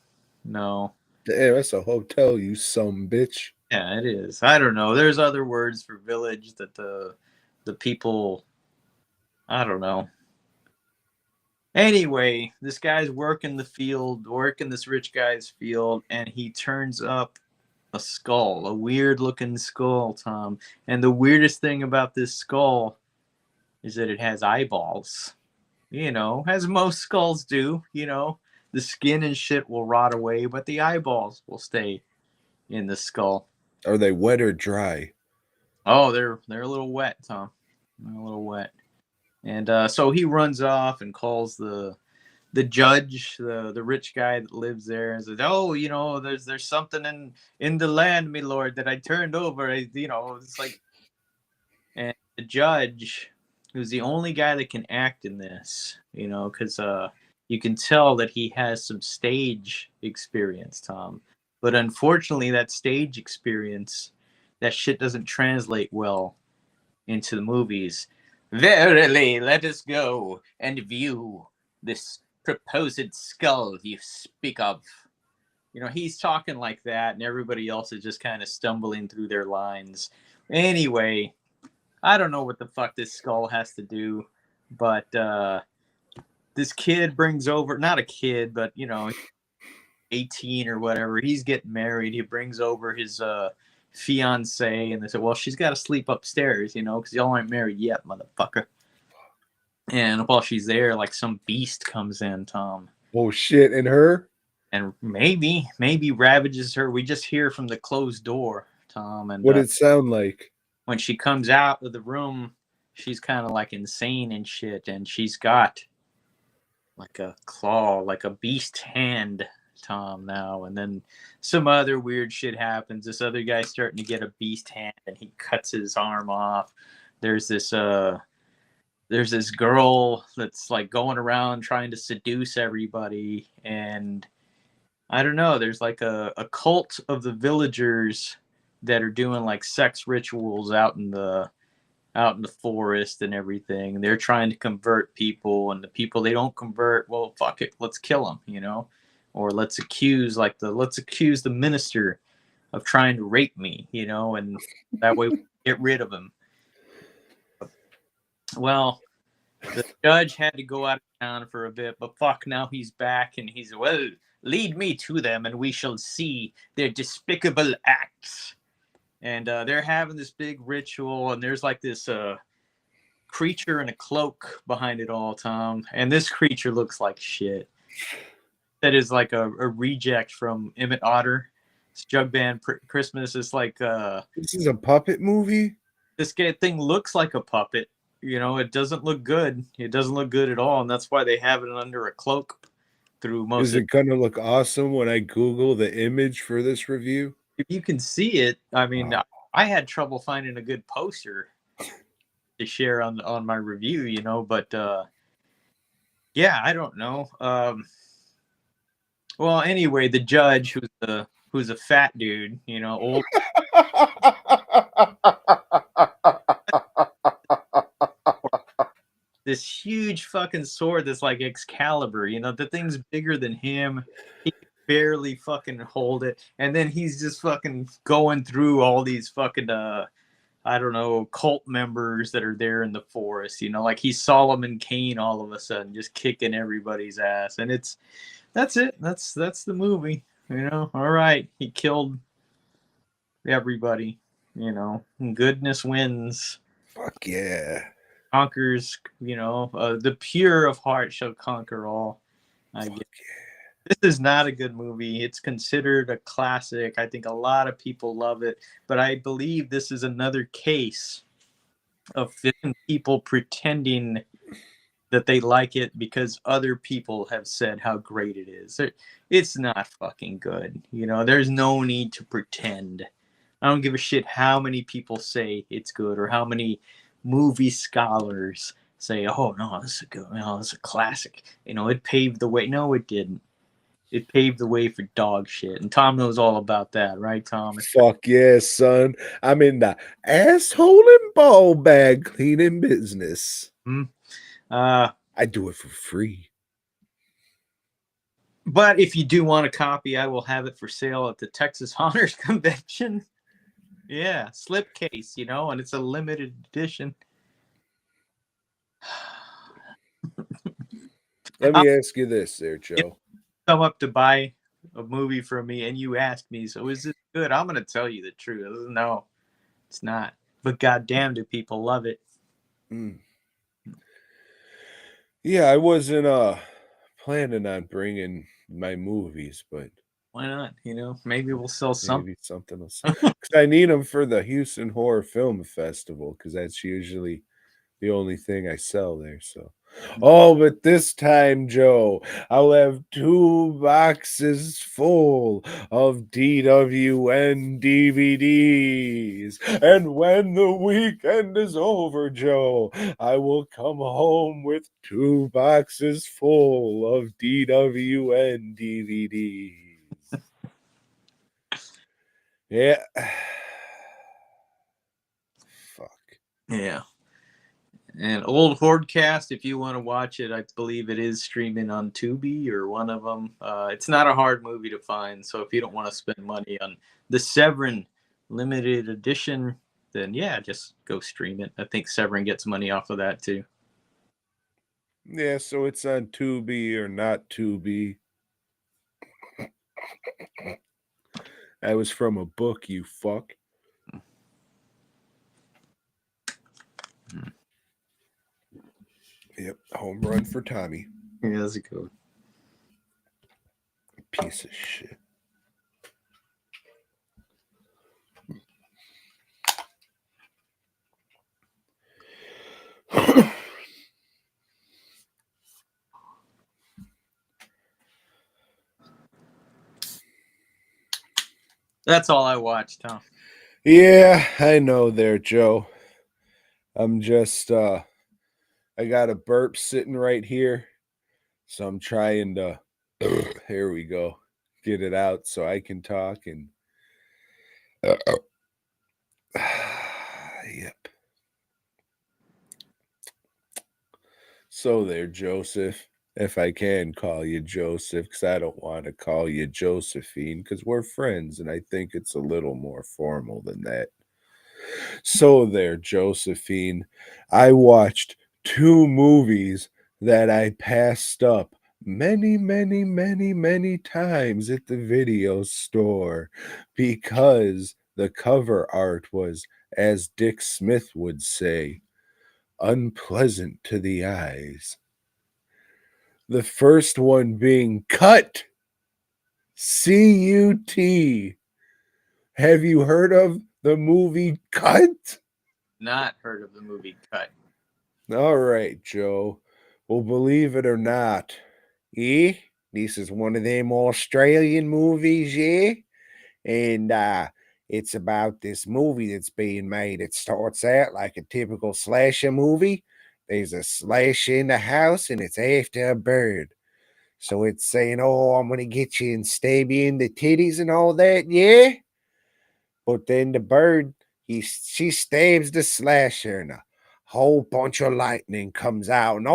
No. Damn, that's a hotel, you some bitch. Yeah, it is. I don't know. There's other words for village that the people, I don't know. Anyway, this guy's working this rich guy's field, and he turns up a skull, a weird looking skull, Tom. And the weirdest thing about this skull is that it has eyeballs. You know, as most skulls do. You know, the skin and shit will rot away, but the eyeballs will stay in the skull. Are they wet or dry? Oh, they're a little wet, Tom. They're a little wet. And so he runs off and calls the judge, the rich guy that lives there, and says, "Oh, you know, there's something in the land, my lord, that I turned over." You know, it's like, and the judge, who's the only guy that can act in this, you know, because you can tell that he has some stage experience, Tom. But unfortunately, that stage experience, that shit doesn't translate well into the movies. Verily, let us go and view this proposed skull you speak of. You know, he's talking like that, and everybody else is just kind of stumbling through their lines. Anyway, I don't know what the fuck this skull has to do, but this kid brings over, not a kid, but, you know, 18 or whatever. He's getting married. He brings over his fiance, and they said, well, she's got to sleep upstairs, you know, because y'all aren't married yet, motherfucker. And while she's there, like, some beast comes in, Tom. Oh shit, and her? And maybe ravages her. We just hear from the closed door, Tom. And what did it sound like? When she comes out of the room, she's kind of like insane and shit, and she's got like a claw, like a beast hand, Tom, now. And then some other weird shit happens. This other guy's starting to get a beast hand, and he cuts his arm off. There's this girl that's like going around trying to seduce everybody, and I don't know, there's like a cult of the villagers that are doing like sex rituals out in the forest and everything. They're trying to convert people, and the people they don't convert, well, fuck it, let's kill them, you know, or let's accuse the minister of trying to rape me, you know, and that way we get rid of him. Well, the judge had to go out of town for a bit, but fuck, now he's back, and he's, well, lead me to them, and we shall see their despicable acts. And they're having this big ritual, and there's like this creature in a cloak behind it all, Tom. And this creature looks like shit. That is like a reject from Emmett Otter. It's Jug Band Christmas. It's like this is a puppet movie. This thing looks like a puppet. You know, it doesn't look good. It doesn't look good at all, and that's why they have it under a cloak through most. Is it gonna look awesome when I Google the image for this review? If you can see it, I mean, I had trouble finding a good poster to share on my review, you know, but yeah, I don't know. Well, anyway, the judge, who's a fat dude, you know, old. This huge fucking sword that's like Excalibur, you know, the thing's bigger than him. He can barely fucking hold it. And then he's just fucking going through all these fucking, I don't know, cult members that are there in the forest, you know, like he's Solomon Kane all of a sudden, just kicking everybody's ass. And that's it. That's the movie, you know. All right. He killed everybody, you know, goodness wins. Fuck yeah. Conquers, you know, the pure of heart shall conquer all. I guess. This is not a good movie. It's considered a classic. I think a lot of people love it, but I believe this is another case of people pretending that they like it because other people have said how great it is. It's not fucking good. You know, there's no need to pretend. I don't give a shit how many people say it's good or how many movie scholars say, oh no, this is a good, no, this is a classic. You know, it paved the way. No, it didn't. It paved the way for dog shit. And Tom knows all about that, right, Tom? Fuck yeah, son. I'm in the asshole and ball bag cleaning business. I do it for free. But if you do want a copy, I will have it for sale at the Texas Honors Convention. Yeah, slipcase, you know, and it's a limited edition. Let me ask you this there, Joe. If you come up to buy a movie from me and you ask me, so is this good? I'm going to tell you the truth. No, it's not. But goddamn, do people love it. Yeah, I wasn't planning on bringing my movies, but Why not? You know, maybe we'll sell some. maybe something else. Because I need them for the Houston Horror Film Festival, because that's usually the only thing I sell there. So, oh, but this time, Joe, I'll have 2 boxes full of DWN DVDs. And when the weekend is over, Joe, I will come home with 2 boxes full of DWN DVDs. Yeah. Fuck. Yeah. And old Hordecast, if you want to watch it, I believe it is streaming on Tubi or one of them. It's not a hard movie to find, so if you don't want to spend money on the Severin limited edition, then yeah, just go stream it. I think Severin gets money off of that too. Yeah, so it's on Tubi or not Tubi. That was from a book, you fuck. Yep, home run for Tommy. Yeah, that's a good one. Piece of shit. That's all I watched, huh? Yeah, I know there, Joe. I'm just I got a burp sitting right here. So I'm trying to here we go. Get it out so I can talk and yep. So there, Joseph. If I can call you Joseph, because I don't want to call you Josephine, because we're friends, and I think it's a little more formal than that. So there, Josephine. I watched 2 movies that I passed up many, many, many, many times at the video store because the cover art was, as Dick Smith would say, unpleasant to the eyes. The first one being Cut. C-U-T. Have you heard of the movie Cut? Not heard of the movie Cut. All right, Joe. Well, believe it or not, this is one of them Australian movies, and it's about this movie that's being made. It starts out like a typical slasher movie. There's a slasher in the house, and it's after a bird. So it's saying, "Oh, I'm gonna get you and stab you in the titties and all that, yeah." But then the bird, she stabs the slasher, and a whole bunch of lightning comes out, and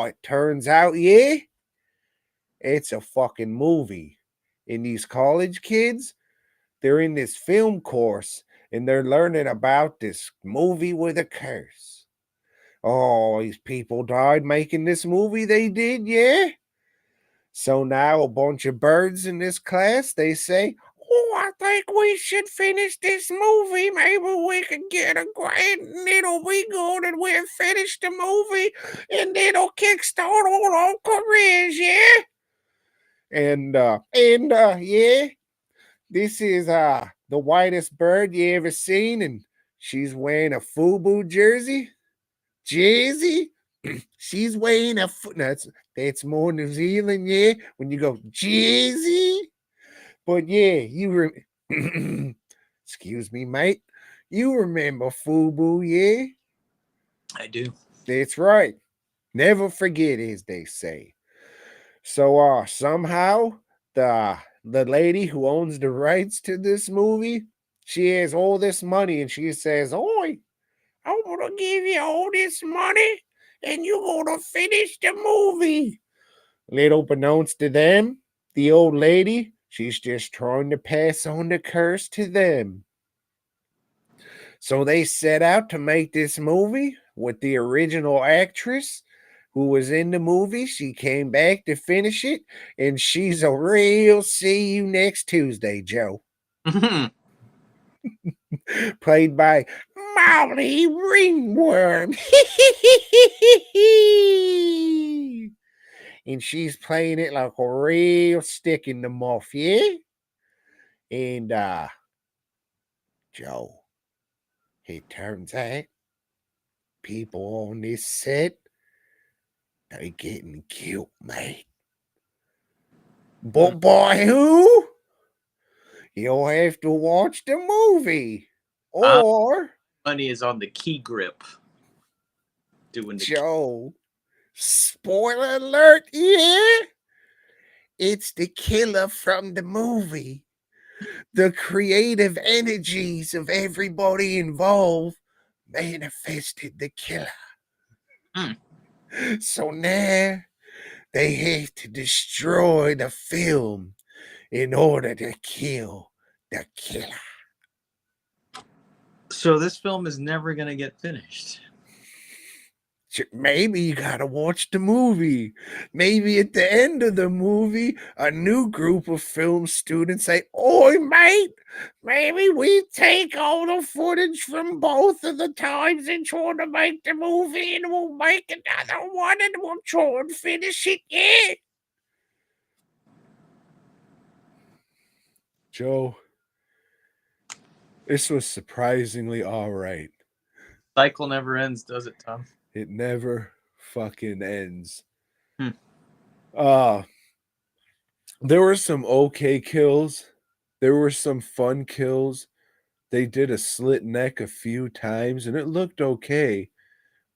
it turns out, yeah, it's a fucking movie. And these college kids, they're in this film course, and they're learning about this movie with a curse. Oh, these people died making this movie, they did, yeah. So now a bunch of birds in this class, they say, "Oh, I think we should finish this movie. Maybe we can get a grant and it'll be good and we'll finish the movie and it'll kickstart all our careers, yeah?" And yeah, this is the whitest bird you ever seen, and she's wearing a FUBU jersey. Jersey? She's wearing a that's more New Zealand, yeah. When you go Jersey, but yeah, excuse me, mate. You remember FUBU, yeah? I do. That's right. Never forget, as they say. So somehow the lady who owns the rights to this movie, she has all this money, and she says, "Oi, I'm gonna give you all this money, and you're gonna finish the movie." Little beknownst to them, the old lady, she's just trying to pass on the curse to them. So they set out to make this movie with the original actress who was in the movie. She came back to finish it, and she's a real see you next Tuesday, Joe. Played by Molly Ringworm. and she's playing it like a real stick in the muff, yeah? And Joe, it turns out people on this set, they getting killed, mate. But by who? You'll have to watch the movie. Or Money is on the key grip. Doing the Joe, spoiler alert, yeah? It's the killer from the movie. The creative energies of everybody involved manifested the killer. So now they have to destroy the film in order to kill the killer. So this film is never going to get finished. Maybe you gotta watch the movie. Maybe at the end of the movie, a new group of film students say, "Oi, mate, maybe we take all the footage from both of the times and try to make the movie, and we'll make another one, and we'll try and finish it, yeah." Joe, this was surprisingly all right. Cycle never ends, does it, Tom? It never fucking ends. Hmm. There were some okay kills. There were some fun kills. They did a slit neck a few times and it looked okay.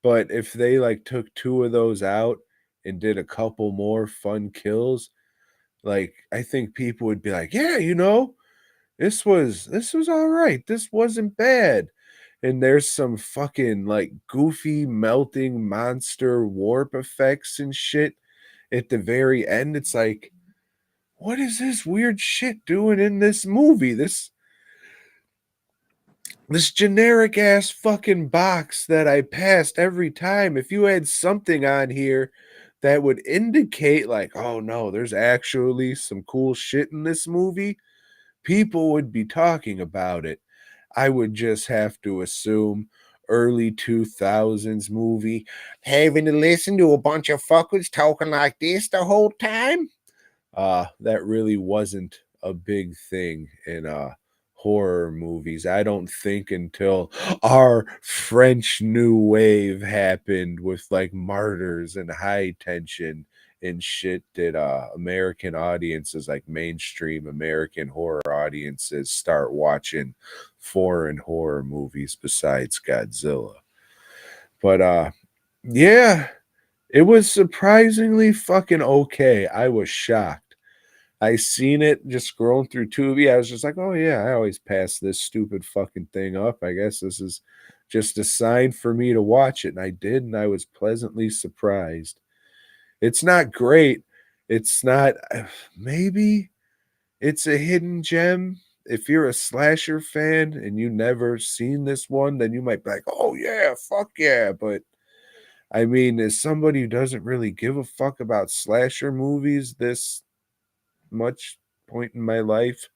But if they like took two of those out and did a couple more fun kills, like I think people would be like, yeah, you know, this was all right. This wasn't bad. And there's some fucking like goofy melting monster warp effects and shit at the very end. It's like, what is this weird shit doing in this movie? This generic ass fucking box that I passed every time. If you had something on here that would indicate like, oh no, there's actually some cool shit in this movie, people would be talking about it. I would just have to assume early 2000s movie, having to listen to a bunch of fuckers talking like this the whole time. That really wasn't a big thing in horror movies. I don't think until our French New Wave happened with like Martyrs and High Tension and shit did American audiences, like mainstream American horror audiences, start watching foreign horror movies besides Godzilla. But yeah, it was surprisingly fucking okay. I was shocked. I seen it just scrolling through Tubi. I was just like, oh yeah, I always pass this stupid fucking thing up. I guess this is just a sign for me to watch it. And I did, and I was pleasantly surprised. It's not great. It's not, maybe it's a hidden gem. If you're a slasher fan and you never seen this one, then you might be like, oh yeah, fuck yeah. But I mean, as somebody who doesn't really give a fuck about slasher movies this much point in my life,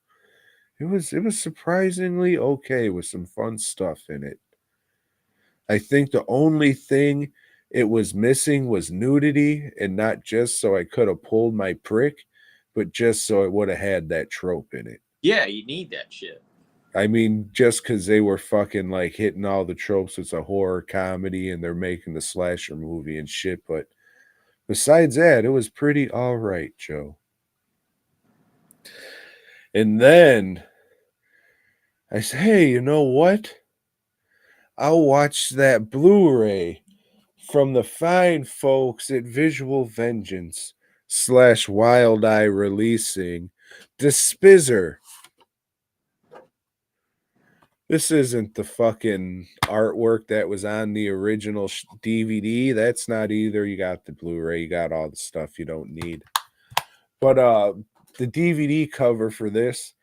it was surprisingly okay with some fun stuff in it. I think the only thing it was missing was nudity, and not just so I could have pulled my prick, but just so it would have had that trope in it. Yeah, you need that shit. I mean, just because they were fucking like hitting all the tropes, it's a horror comedy and they're making the slasher movie and shit. But besides that, it was pretty all right, Joe. And then I said, hey, you know what? I'll watch that Blu-ray from the fine folks at Visual Vengeance / Wild Eye Releasing, Despiser. This isn't the fucking artwork that was on the original DVD. That's not either. You got the Blu-ray. You got all the stuff you don't need. But the DVD cover for this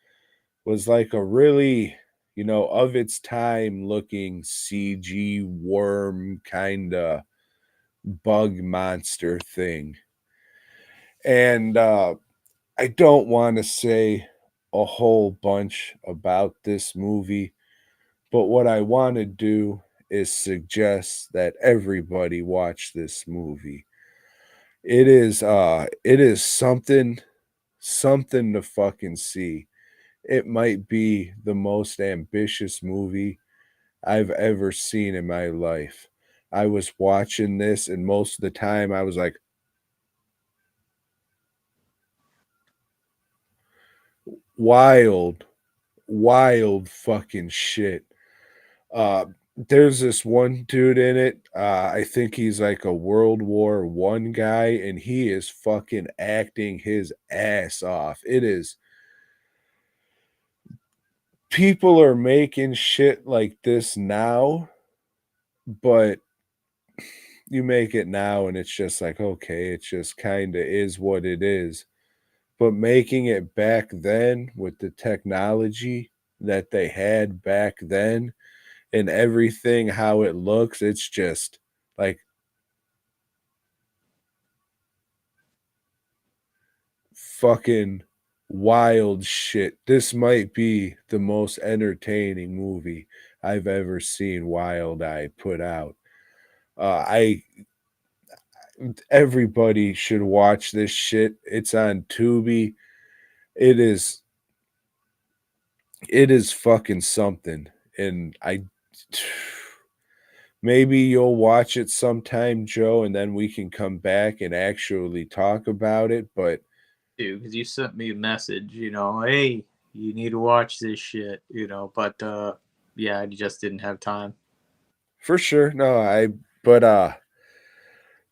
was like a really, you know, of its time looking CG worm kind of bug monster thing. And I don't want to say a whole bunch about this movie, but what I want to do is suggest that everybody watch this movie. It is something to fucking see. It might be the most ambitious movie I've ever seen in my life. I was watching this, and most of the time I was like, wild, wild fucking shit. There's this one dude in it. I think he's like a World War I guy, and he is fucking acting his ass off. It is people are making shit like this now, but you make it now and it's just like, okay, it just kind of is what it is. But making it back then with the technology that they had back then and everything, how it looks, it's just like fucking wild shit. This might be the most entertaining movie I've ever seen Wild Eye put out. I Everybody should watch this shit. It's on Tubi. It is fucking something. And I maybe you'll watch it sometime, Joe, and then we can come back and actually talk about it. But Dude, because you sent me a message, hey, you need to watch this shit, but yeah, I just didn't have time. for sure, no, but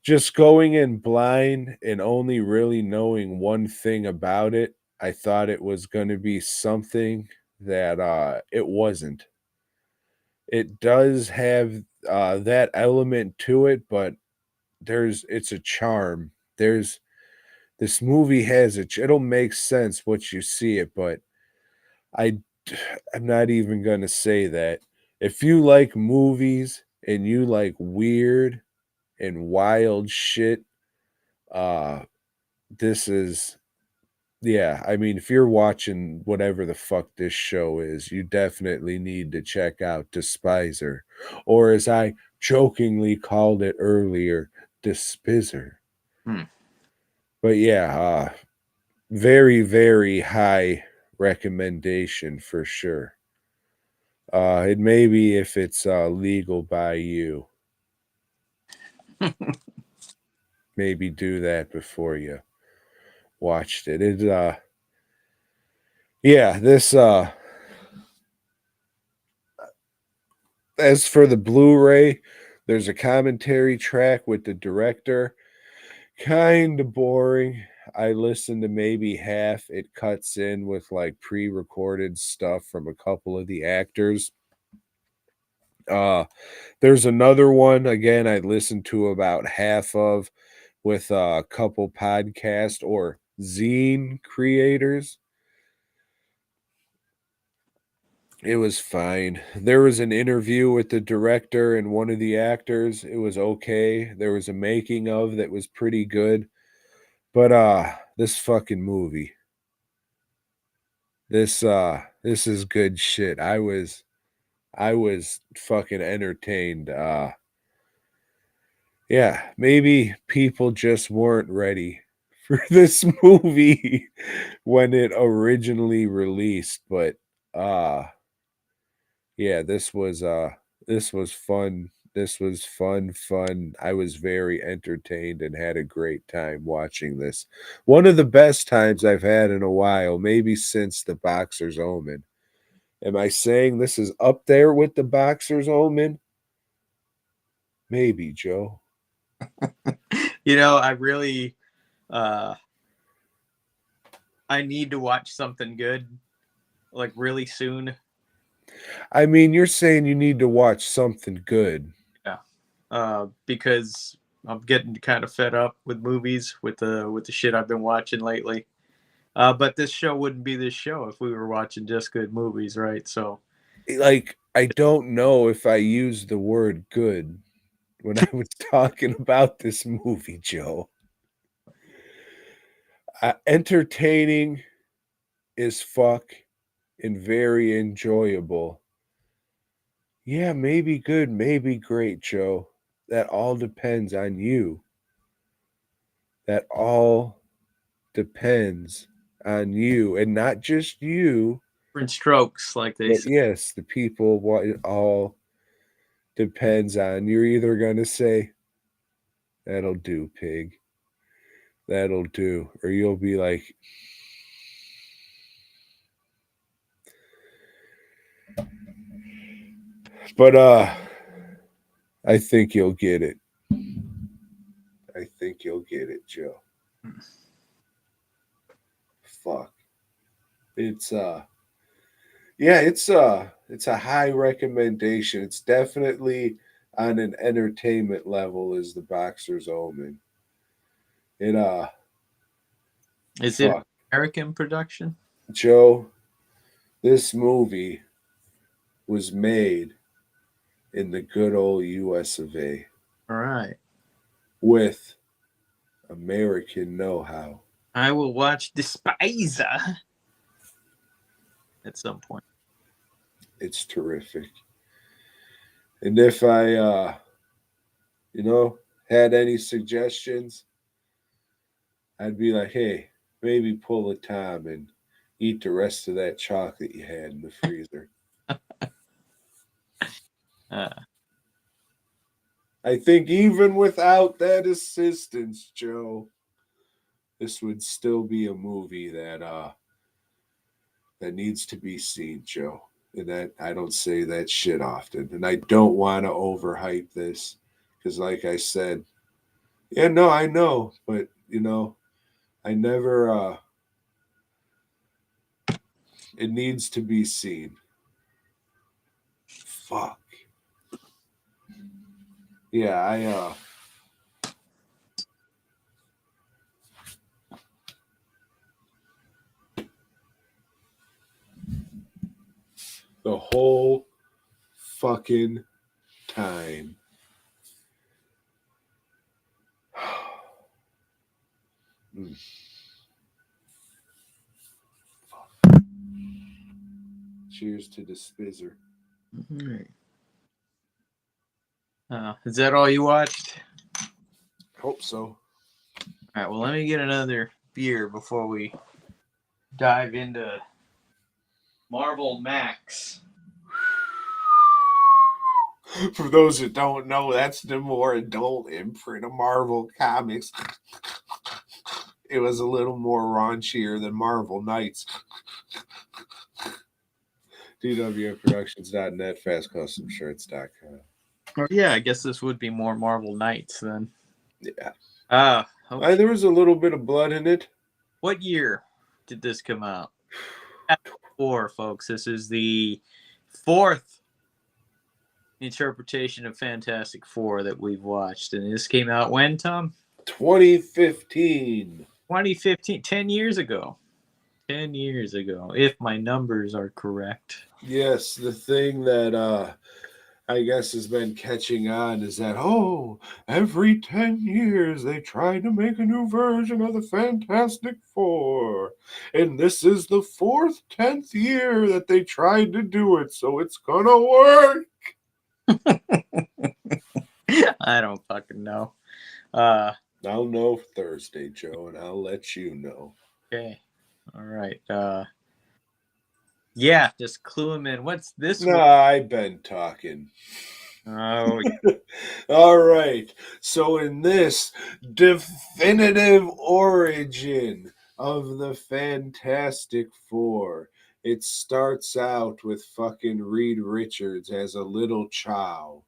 just going in blind and only really knowing one thing about it, I thought it was going to be something that it wasn't. It does have that element to it, but it's a charm. This movie has it'll make sense once you see it, but I I'm not even going to say that. If you like movies and you like weird and wild shit, uh this is, yeah, I mean, if you're watching whatever the fuck this show is, you definitely need to check out Despiser, or as I jokingly called it earlier, Despiser. Hmm. But yeah, very, very high recommendation for sure. It may be if it's legal by you. Maybe do that before you watched it. Yeah, this as for the Blu-ray, there's a commentary track with the director. Kind of boring. I listened to maybe half. It cuts in with like pre-recorded stuff from a couple of the actors. There's another one again I listened to about half of with a couple podcast or zine creators. It was fine. There was an interview with the director and one of the actors. It was okay. There was a making of that was pretty good. But this fucking movie. This is good shit. I was fucking entertained. Yeah, maybe people just weren't ready for this movie when it originally released, but uh yeah, this was fun. This was fun. I was very entertained and had a great time watching this. One of the best times I've had in a while, maybe since The Boxer's Omen. Am I saying this is up there with The Boxer's Omen? Maybe, Joe. I really, uh, I need to watch something good, like really soon. I mean, you're saying you need to watch something good. Yeah, because I'm getting kind of fed up with movies with the shit I've been watching lately. But this show wouldn't be this show if we were watching just good movies, right? So, Like, I don't know if I used the word good when I was talking about this movie, Joe. Entertaining as fuck and very enjoyable. Yeah, maybe good, maybe great, Joe. That all depends on you. that all depends on you, and not just you, Different strokes, like they but say. yes, the people, what it all depends on. You're either going to say, that'll do, pig. That'll do. Or you'll be like, but I think you'll get it. I think you'll get it, Joe. Fuck. It's yeah, it's a high recommendation. It's definitely on an entertainment level as the Boxer's Omen. It Is it fuck. American production? Joe, this movie was made in the good old US of A All right. with American know-how. I will watch Despiser at some point. It's terrific. And if I had any suggestions, I'd be like, hey, maybe pull a Tom and eat the rest of that chocolate you had in the freezer. I think even without that assistance, Joe, this would still be a movie that needs to be seen, Joe. And that I don't say that shit often. And I don't want to overhype this because, like I said, yeah, no, I know, but I never. It needs to be seen. Fuck. Yeah, the whole fucking time. Mm. Cheers to Despiser. All right. Is that all you watched? Hope so. All right. Well, let me get another beer before we dive into Marvel Max. For those that don't know, that's the more adult imprint of Marvel Comics. It was a little more raunchier than Marvel Knights. DWFproductions.net, fastcustomshirts.com. Or yeah, I guess this would be more Marvel Knights then. Yeah. Okay. There was a little bit of blood in it. What year did this come out? 4, folks. This is the 4th interpretation of Fantastic Four that we've watched. And this came out when, Tom? 2015. 2015, 10 years ago. 10 years ago, if my numbers are correct. Yes, the thing that I guess has been catching on is that, every 10 years they try to make a new version of the Fantastic Four. And this is the 10th year that they tried to do it, so it's gonna work. I don't fucking know. I'll know Thursday, Joe, and I'll let you know. Okay. All right. Yeah, just clue him in. What's this Nah, one? I've been talking. Oh, All right. So in this definitive origin of the Fantastic Four, it starts out with fucking Reed Richards as a little child.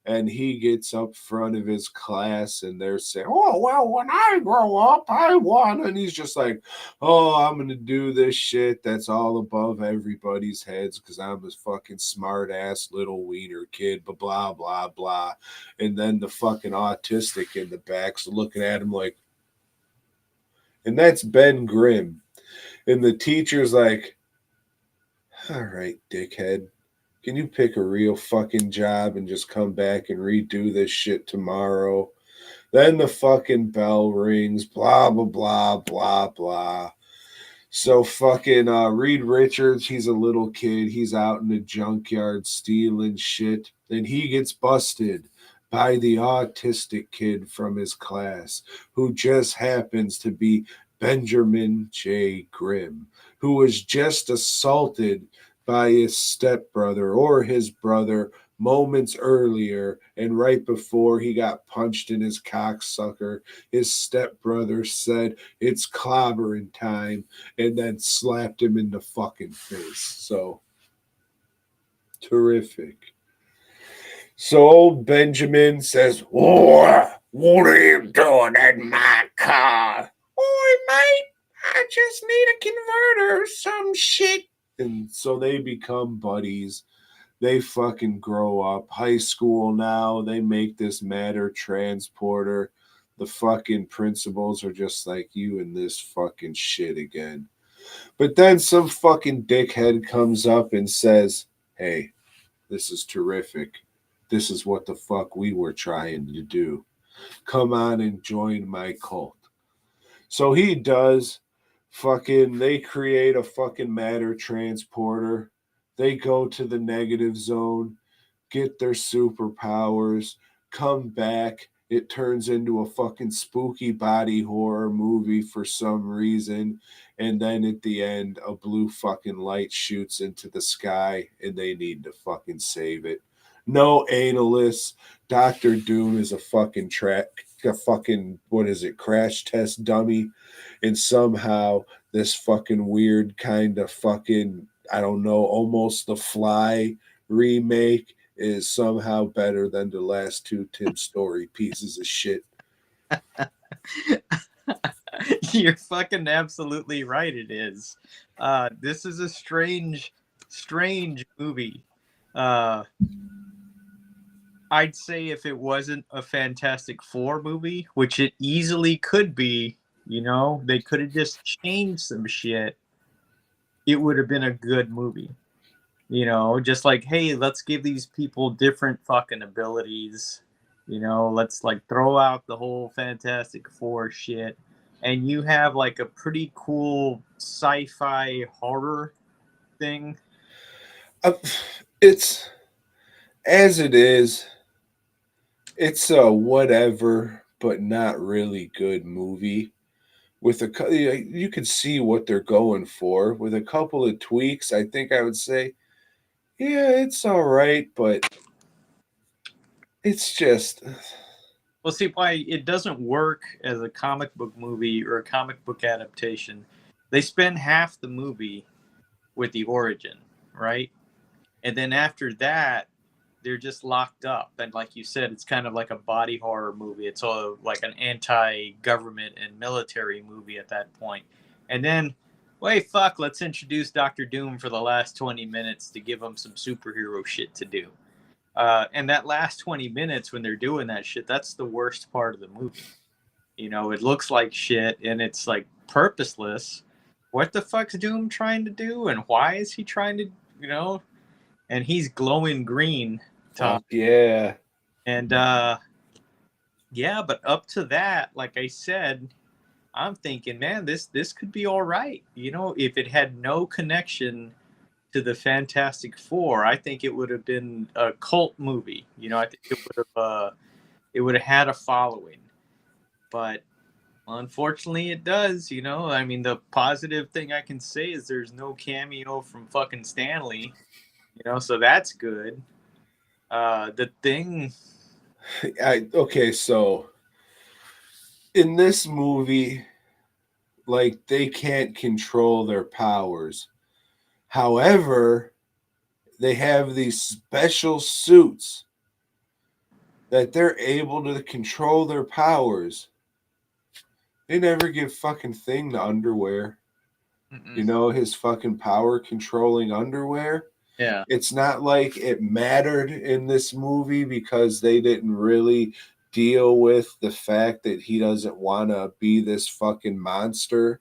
And he gets up front of his class and they're saying, oh, well, when I grow up, I want. And he's just like, oh, I'm going to do this shit that's all above everybody's heads because I'm a fucking smart ass little wiener kid, blah, blah, blah, blah. And then the fucking autistic in the back's looking at him like, and that's Ben Grimm. And the teacher's like, all right, dickhead. Can you pick a real fucking job and just come back and redo this shit tomorrow? Then the fucking bell rings, blah, blah, blah, blah, blah. So fucking Reed Richards, he's a little kid. He's out in the junkyard stealing shit. And he gets busted by the autistic kid from his class, who just happens to be Benjamin J. Grimm, who was just assaulted by his stepbrother or his brother moments earlier, and right before he got punched in his cocksucker, his stepbrother said, "It's clobbering time," and then slapped him in the fucking face. So, terrific. So old Benjamin says, "What are you doing in my car?" "Oi, mate, I just need a converter or some shit." And so they become buddies. They fucking grow up. High school now, they make this matter transporter. The fucking principals are just like, "You and this fucking shit again." But then some fucking dickhead comes up and says, "Hey, this is terrific. This is what the fuck we were trying to do. Come on and join my cult." So he does. Fucking, they create a fucking matter transporter. They go to the negative zone, get their superpowers, come back. It turns into a fucking spooky body horror movie for some reason. And then at the end, a blue fucking light shoots into the sky and they need to fucking save it. No analysts. Dr. Doom is a fucking what is it, crash test dummy. And somehow this fucking weird kind of fucking, I don't know, almost The Fly remake is somehow better than the last two Tim Story pieces of shit. You're fucking absolutely right. It is. This is a strange movie. I'd say if it wasn't a Fantastic Four movie, which it easily could be, they could have just changed some shit. It would have been a good movie. Just like, hey, let's give these people different fucking abilities. Let's like throw out the whole Fantastic Four shit. And you have like a pretty cool sci-fi horror thing. It's, as it is, it's a whatever, but not really good movie. With you can see what they're going for. With a couple of tweaks, I think I would say, yeah, it's all right, but it's just. Well, see why it doesn't work as a comic book movie or a comic book adaptation. They spend half the movie with the origin, right? And then after that, they're just locked up. And like you said, it's kind of like a body horror movie. It's all like an anti-government and military movie at that point. And then, wait, fuck, let's introduce Dr. Doom for the last 20 minutes to give him some superhero shit to do. And that last 20 minutes when they're doing that shit, that's the worst part of the movie. It looks like shit and it's like purposeless. What the fuck's Doom trying to do? And why is he trying to, and he's glowing green. Fuck yeah. And yeah, but up to that, like I said, I'm thinking, man, this could be all right. If it had no connection to the Fantastic Four, I think it would have been a cult movie. I think it would have had a following. But unfortunately, it does. I mean, the positive thing I can say is there's no cameo from fucking Stanley. So that's good. The Thing. Okay, so in this movie, like, they can't control their powers. However, they have these special suits that they're able to control their powers. They never give fucking Thing the underwear. Mm-mm. His fucking power controlling underwear. Yeah. It's not like it mattered in this movie because they didn't really deal with the fact that he doesn't want to be this fucking monster.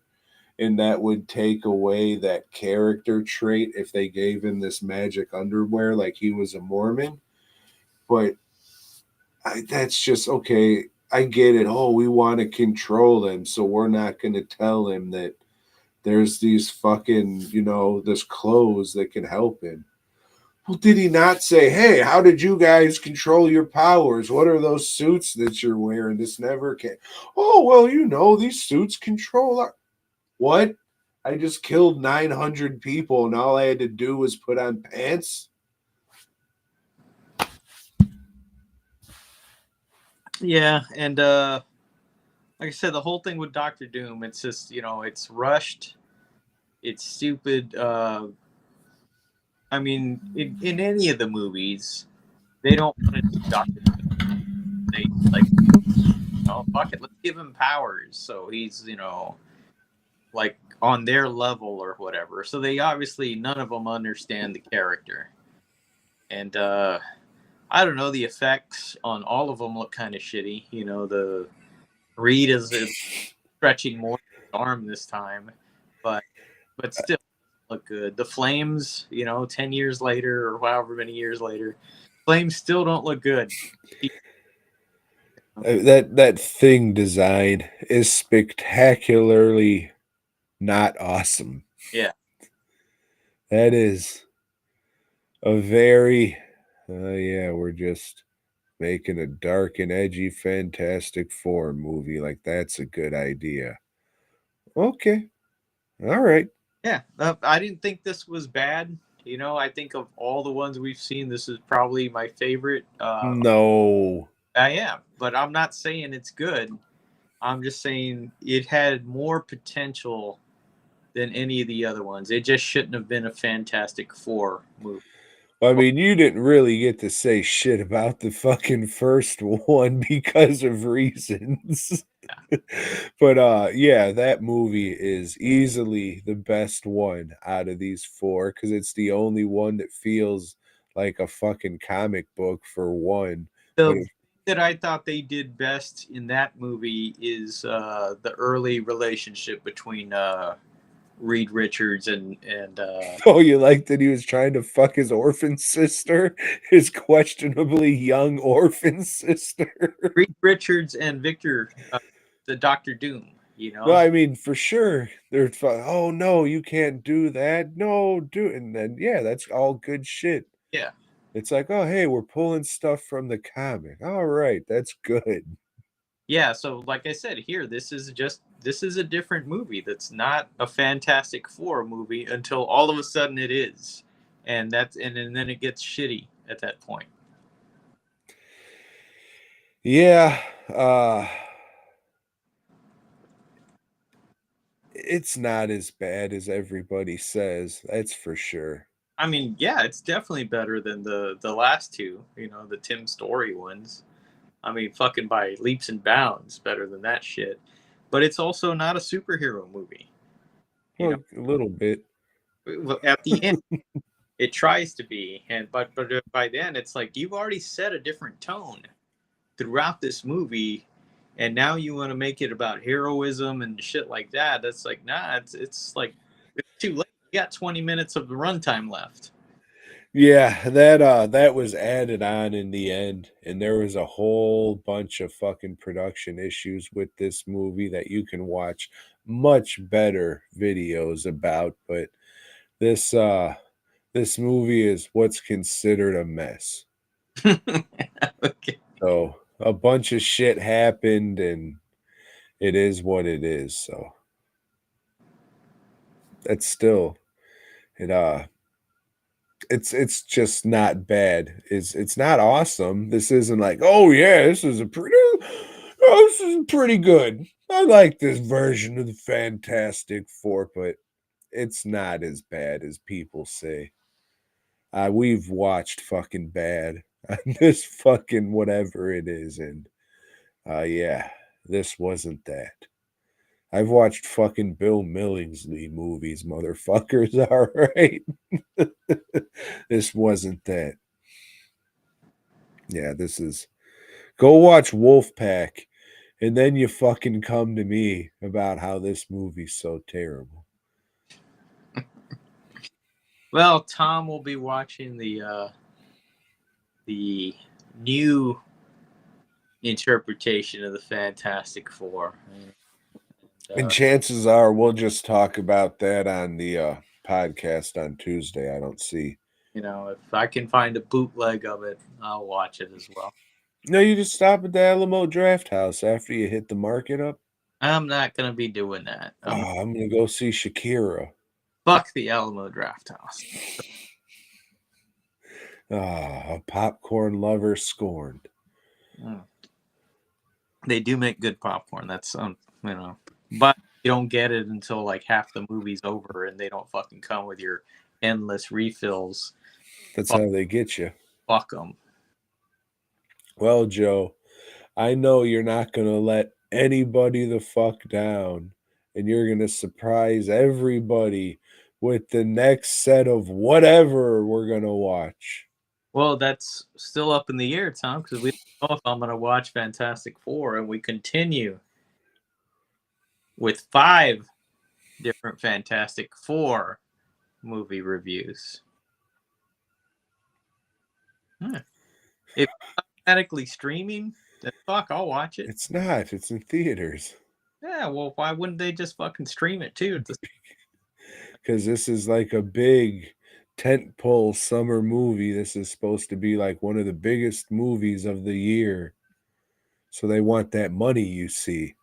And that would take away that character trait if they gave him this magic underwear like he was a Mormon. But that's just, okay, I get it. Oh, we want to control him, so we're not going to tell him that there's these fucking, this clothes that can help him. Well, did he not say, hey, how did you guys control your powers? What are those suits that you're wearing? This never came. Oh, well, you know, these suits control our. What? I just killed 900 people and all I had to do was put on pants? Yeah, and like I said, the whole thing with Doctor Doom, it's just, it's rushed, it's stupid. I mean, in any of the movies, they don't want to do Doctor Doom. They like, oh fuck it, let's give him powers, so he's like on their level or whatever. So they obviously none of them understand the character, and I don't know, the effects on all of them look kind of shitty. The Reed is stretching more his arm this time, but still look good. The Flames, 10 years later or however many years later, Flames still don't look good. That thing design is spectacularly not awesome. Yeah. That is a very, yeah, we're just making a dark and edgy Fantastic Four movie. Like, that's a good idea. Okay. All right. Yeah. I didn't think this was bad. I think of all the ones we've seen, this is probably my favorite. No. I am, but I'm not saying it's good. I'm just saying it had more potential than any of the other ones. It just shouldn't have been a Fantastic Four movie. I mean, you didn't really get to say shit about the fucking first one because of reasons. But yeah, that movie is easily the best one out of these four because it's the only one that feels like a fucking comic book for one. But The that I thought they did best in that movie is the early relationship between Reed Richards and oh, you like that he was trying to fuck his orphan sister, his questionably young orphan sister. Reed Richards and Victor, the Doctor Doom. Well, I mean, for sure, they're oh no, you can't do that. No, do it. And then yeah, that's all good shit. Yeah. It's like, oh hey, we're pulling stuff from the comic. All right, that's good. Yeah, so like I said here, this is a different movie. That's not a Fantastic Four movie until all of a sudden it is. And then it gets shitty at that point. Yeah, it's not as bad as everybody says. That's for sure. I mean, yeah, it's definitely better than the last two, the Tim Story ones. I mean, fucking by leaps and bounds better than that shit. But it's also not a superhero movie. Well, a little bit. At the end, it tries to be, but by then, it's like you've already set a different tone throughout this movie, and now you want to make it about heroism and shit like that. That's like, nah, it's like it's too late. You got 20 minutes of the runtime left. Yeah, that was added on in the end, and there was a whole bunch of fucking production issues with this movie that you can watch much better videos about, but this movie is what's considered a mess. Okay. So a bunch of shit happened and it is what it is, so that's still it's just not bad. It's not awesome. This isn't like, oh yeah, this is pretty good. I like this version of the Fantastic Four, but it's not as bad as people say. We've watched fucking bad on this fucking whatever it is, and yeah, this wasn't that. I've watched fucking Bill Millingsley movies, motherfuckers. All right. This wasn't that. Yeah, this is. Go watch Wolfpack, and then you fucking come to me about how this movie's so terrible. Well, Tom will be watching the new interpretation of the Fantastic Four. And chances are we'll just talk about that on the podcast on Tuesday. I don't see You know, if I can find a bootleg of it, I'll watch it as well. No, you just stop at the Alamo Draft House after you hit the market up. I'm not gonna be doing that. I'm gonna go see Shakira. Fuck the Alamo Draft House. A popcorn lover scorned. They do make good popcorn. That's but you don't get it until like half the movie's over, and they don't fucking come with your endless refills. That's how they get you. Fuck them. Well, Joe, I know you're not gonna let anybody the fuck down, and you're gonna surprise everybody with the next set of whatever we're gonna watch. Well, that's still up in the air, Tom, because we don't know if I'm going to watch Fantastic Four, and we continue with 5 different Fantastic Four movie reviews. If it's automatically streaming, then fuck, I'll watch it. It's not. It's in theaters. Yeah, well, why wouldn't they just fucking stream it too? Because this is like a big tentpole summer movie. This is supposed to be like one of the biggest movies of the year. So they want that money, you see.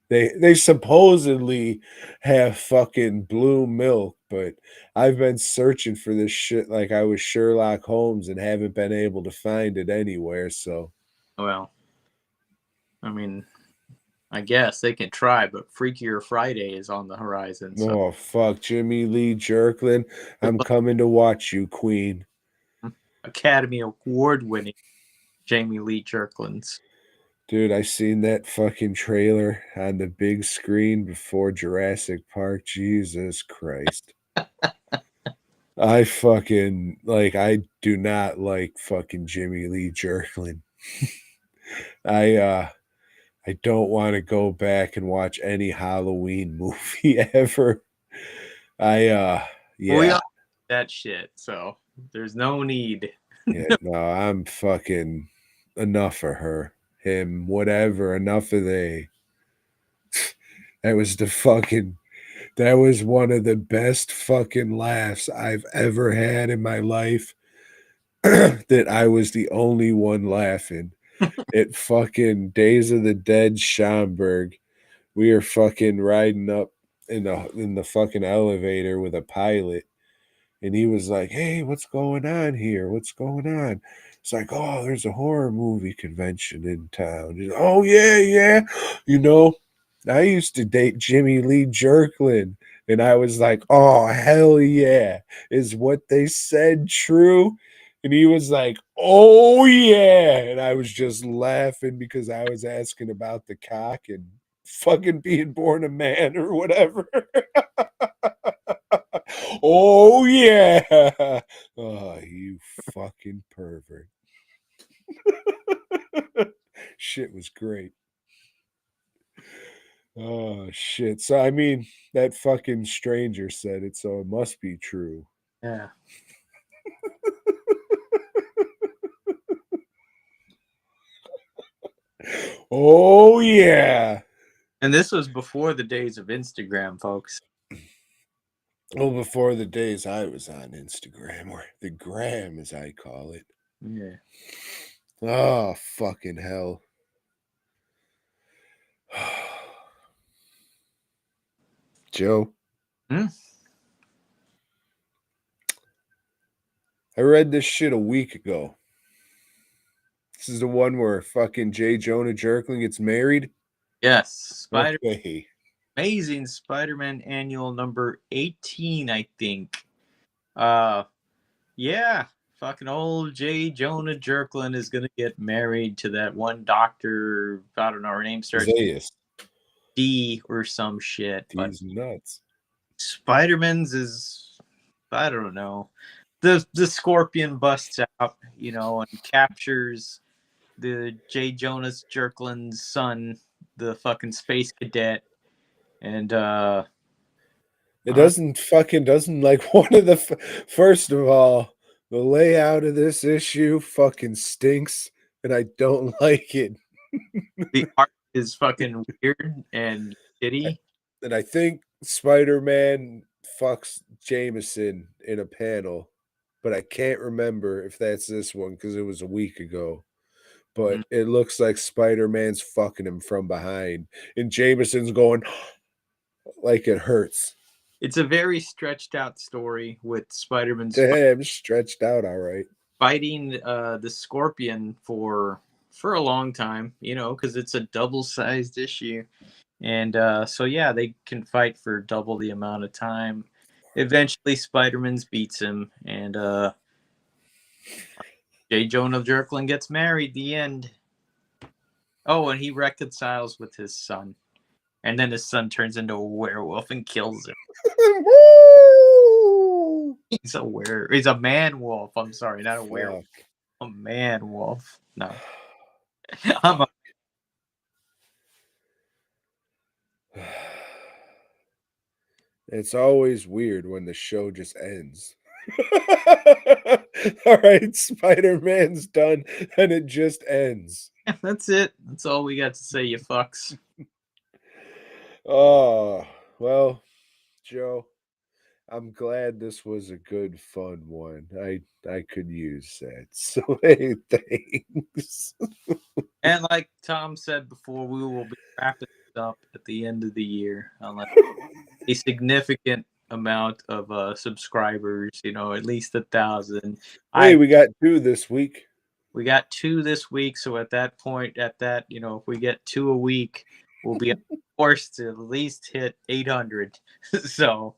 They supposedly have fucking blue milk, but I've been searching for this shit like I was Sherlock Holmes and haven't been able to find it anywhere. So, well, I mean, I guess they can try, but Freakier Friday is on the horizon. So. Oh, fuck. Jimmy Lee Jerklin. I'm coming to watch you, Queen. Academy Award-winning Jamie Lee Jerklins. Dude, I seen that fucking trailer on the big screen before Jurassic Park. Jesus Christ. I fucking, I do not like fucking Jimmy Lee Jerklin. I don't want to go back and watch any Halloween movie ever. Yeah. We all that shit, so there's no need. Yeah, no, I'm fucking enough for her. Him, whatever, enough of they. That was one of the best fucking laughs I've ever had in my life. That I was the only one laughing. At fucking Days of the Dead Schaumburg. We were fucking riding up in the fucking elevator with a pilot. And he was like, "Hey, what's going on here? What's going on?" It's like, "Oh, there's a horror movie convention in town." He's like, "Oh, yeah. You know, I used to date Jimmy Lee Jerklin." And I was like, "Oh, hell yeah. Is what they said true?" And he was like, "Oh, yeah." And I was just laughing because I was asking about the cock and fucking being born a man or whatever. Oh, yeah. Oh, you fucking pervert. Shit was great. Oh, shit. So, I mean, that fucking stranger said it, so it must be true. Yeah. Oh, yeah. And this was before the days of Instagram, folks. Well, before the days I was on Instagram, or the gram as I call it. Yeah. Oh, fucking hell. Joe? I read this shit a week ago. This is the one where fucking J. Jonah Jerkling gets married? Yes. Okay. Amazing Spider-Man Annual number 18, I think. Yeah. Fucking old J. Jonah Jerklin is going to get married to that one doctor. I don't know, her name starts Zayas. D or some shit. He's nuts. Spider-Man's is, I don't know. The Scorpion busts out, and captures the J. Jonas Jerklin's son, the fucking space cadet. And it doesn't like one of the first of all, the layout of this issue fucking stinks and I don't like it. The art is fucking weird and shitty. And I think Spider-Man fucks Jameson in a panel, but I can't remember if that's this one because it was a week ago. But it looks like Spider-Man's fucking him from behind, and Jameson's going like it hurts. It's a very stretched out story with Spider-Man's Damn, stretched out, all right. Fighting the Scorpion for a long time, you know, because it's a double-sized issue. And so, yeah, they can fight for double the amount of time. Eventually, Spider-Man beats him, and J. Jonah Jerklin gets married. The end. Oh, and he reconciles with his son. And then his son turns into a werewolf and kills him. He's a man wolf. I'm sorry, not a werewolf. A man wolf. No. It's always weird when the show just ends. All right, Spider-Man's done, and it just ends. That's it. That's all we got to say, you fucks. Oh, well, Joe, I'm glad this was a good, fun one. I could use that. So, hey, thanks. And like Tom said before, we will be wrapping it up at the end of the year. Unless a significant amount of subscribers, you know, at least 1,000. Hey, we got 2 this week. We got 2 this week, so at that point, you know, if we get 2 a week, we'll be forced to at least hit 800. So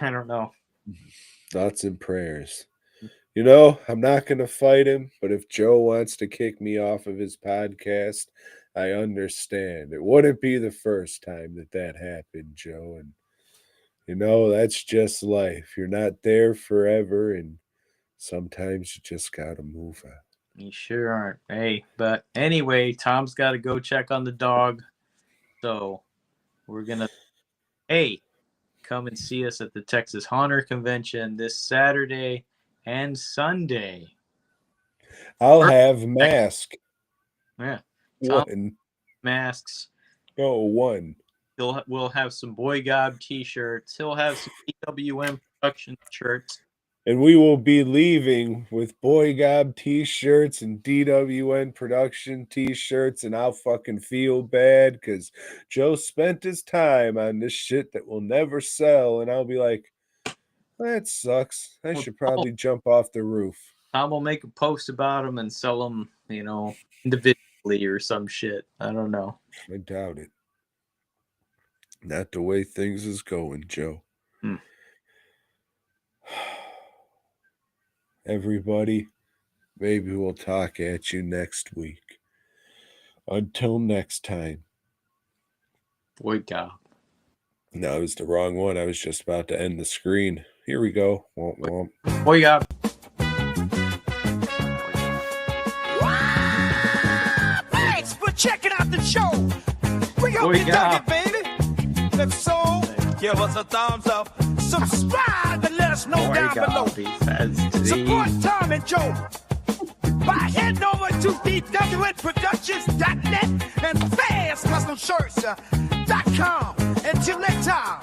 I don't know. Thoughts and prayers. You know, I'm not going to fight him, but if Joe wants to kick me off of his podcast, I understand. It wouldn't be the first time that happened, Joe. And, you know, that's just life. You're not there forever, and sometimes you just got to move on. You sure aren't. Hey, but anyway, Tom's got to go check on the dog. So we're going to, come and see us at the Texas Haunter Convention this Saturday and Sunday. I'll have mask. Yeah. One. Masks. Oh, one. We'll have some BOYGOB t-shirts. He'll have some EWM production shirts. And we will be leaving with BOYGOB t-shirts and DWN production t-shirts, and I'll fucking feel bad because Joe spent his time on this shit that will never sell, and I'll be like, that sucks. I should probably jump off the roof. Tom will make a post about them and sell them, you know, individually or some shit. I don't know. I doubt it. Not the way things is going, Joe. Everybody, maybe we'll talk at you next week. Until next time. BOYGOB. No, it was the wrong one. I was just about to end the screen. Here we go. Womp womp. BOYGOB. Thanks for checking out the show. We hope you dug it, baby. If so, give us a thumbs up. Subscribe and let us know down below. Support Tom and Joe by heading over to DWNProductions.net and FANSCustomShirts.com. Until next time,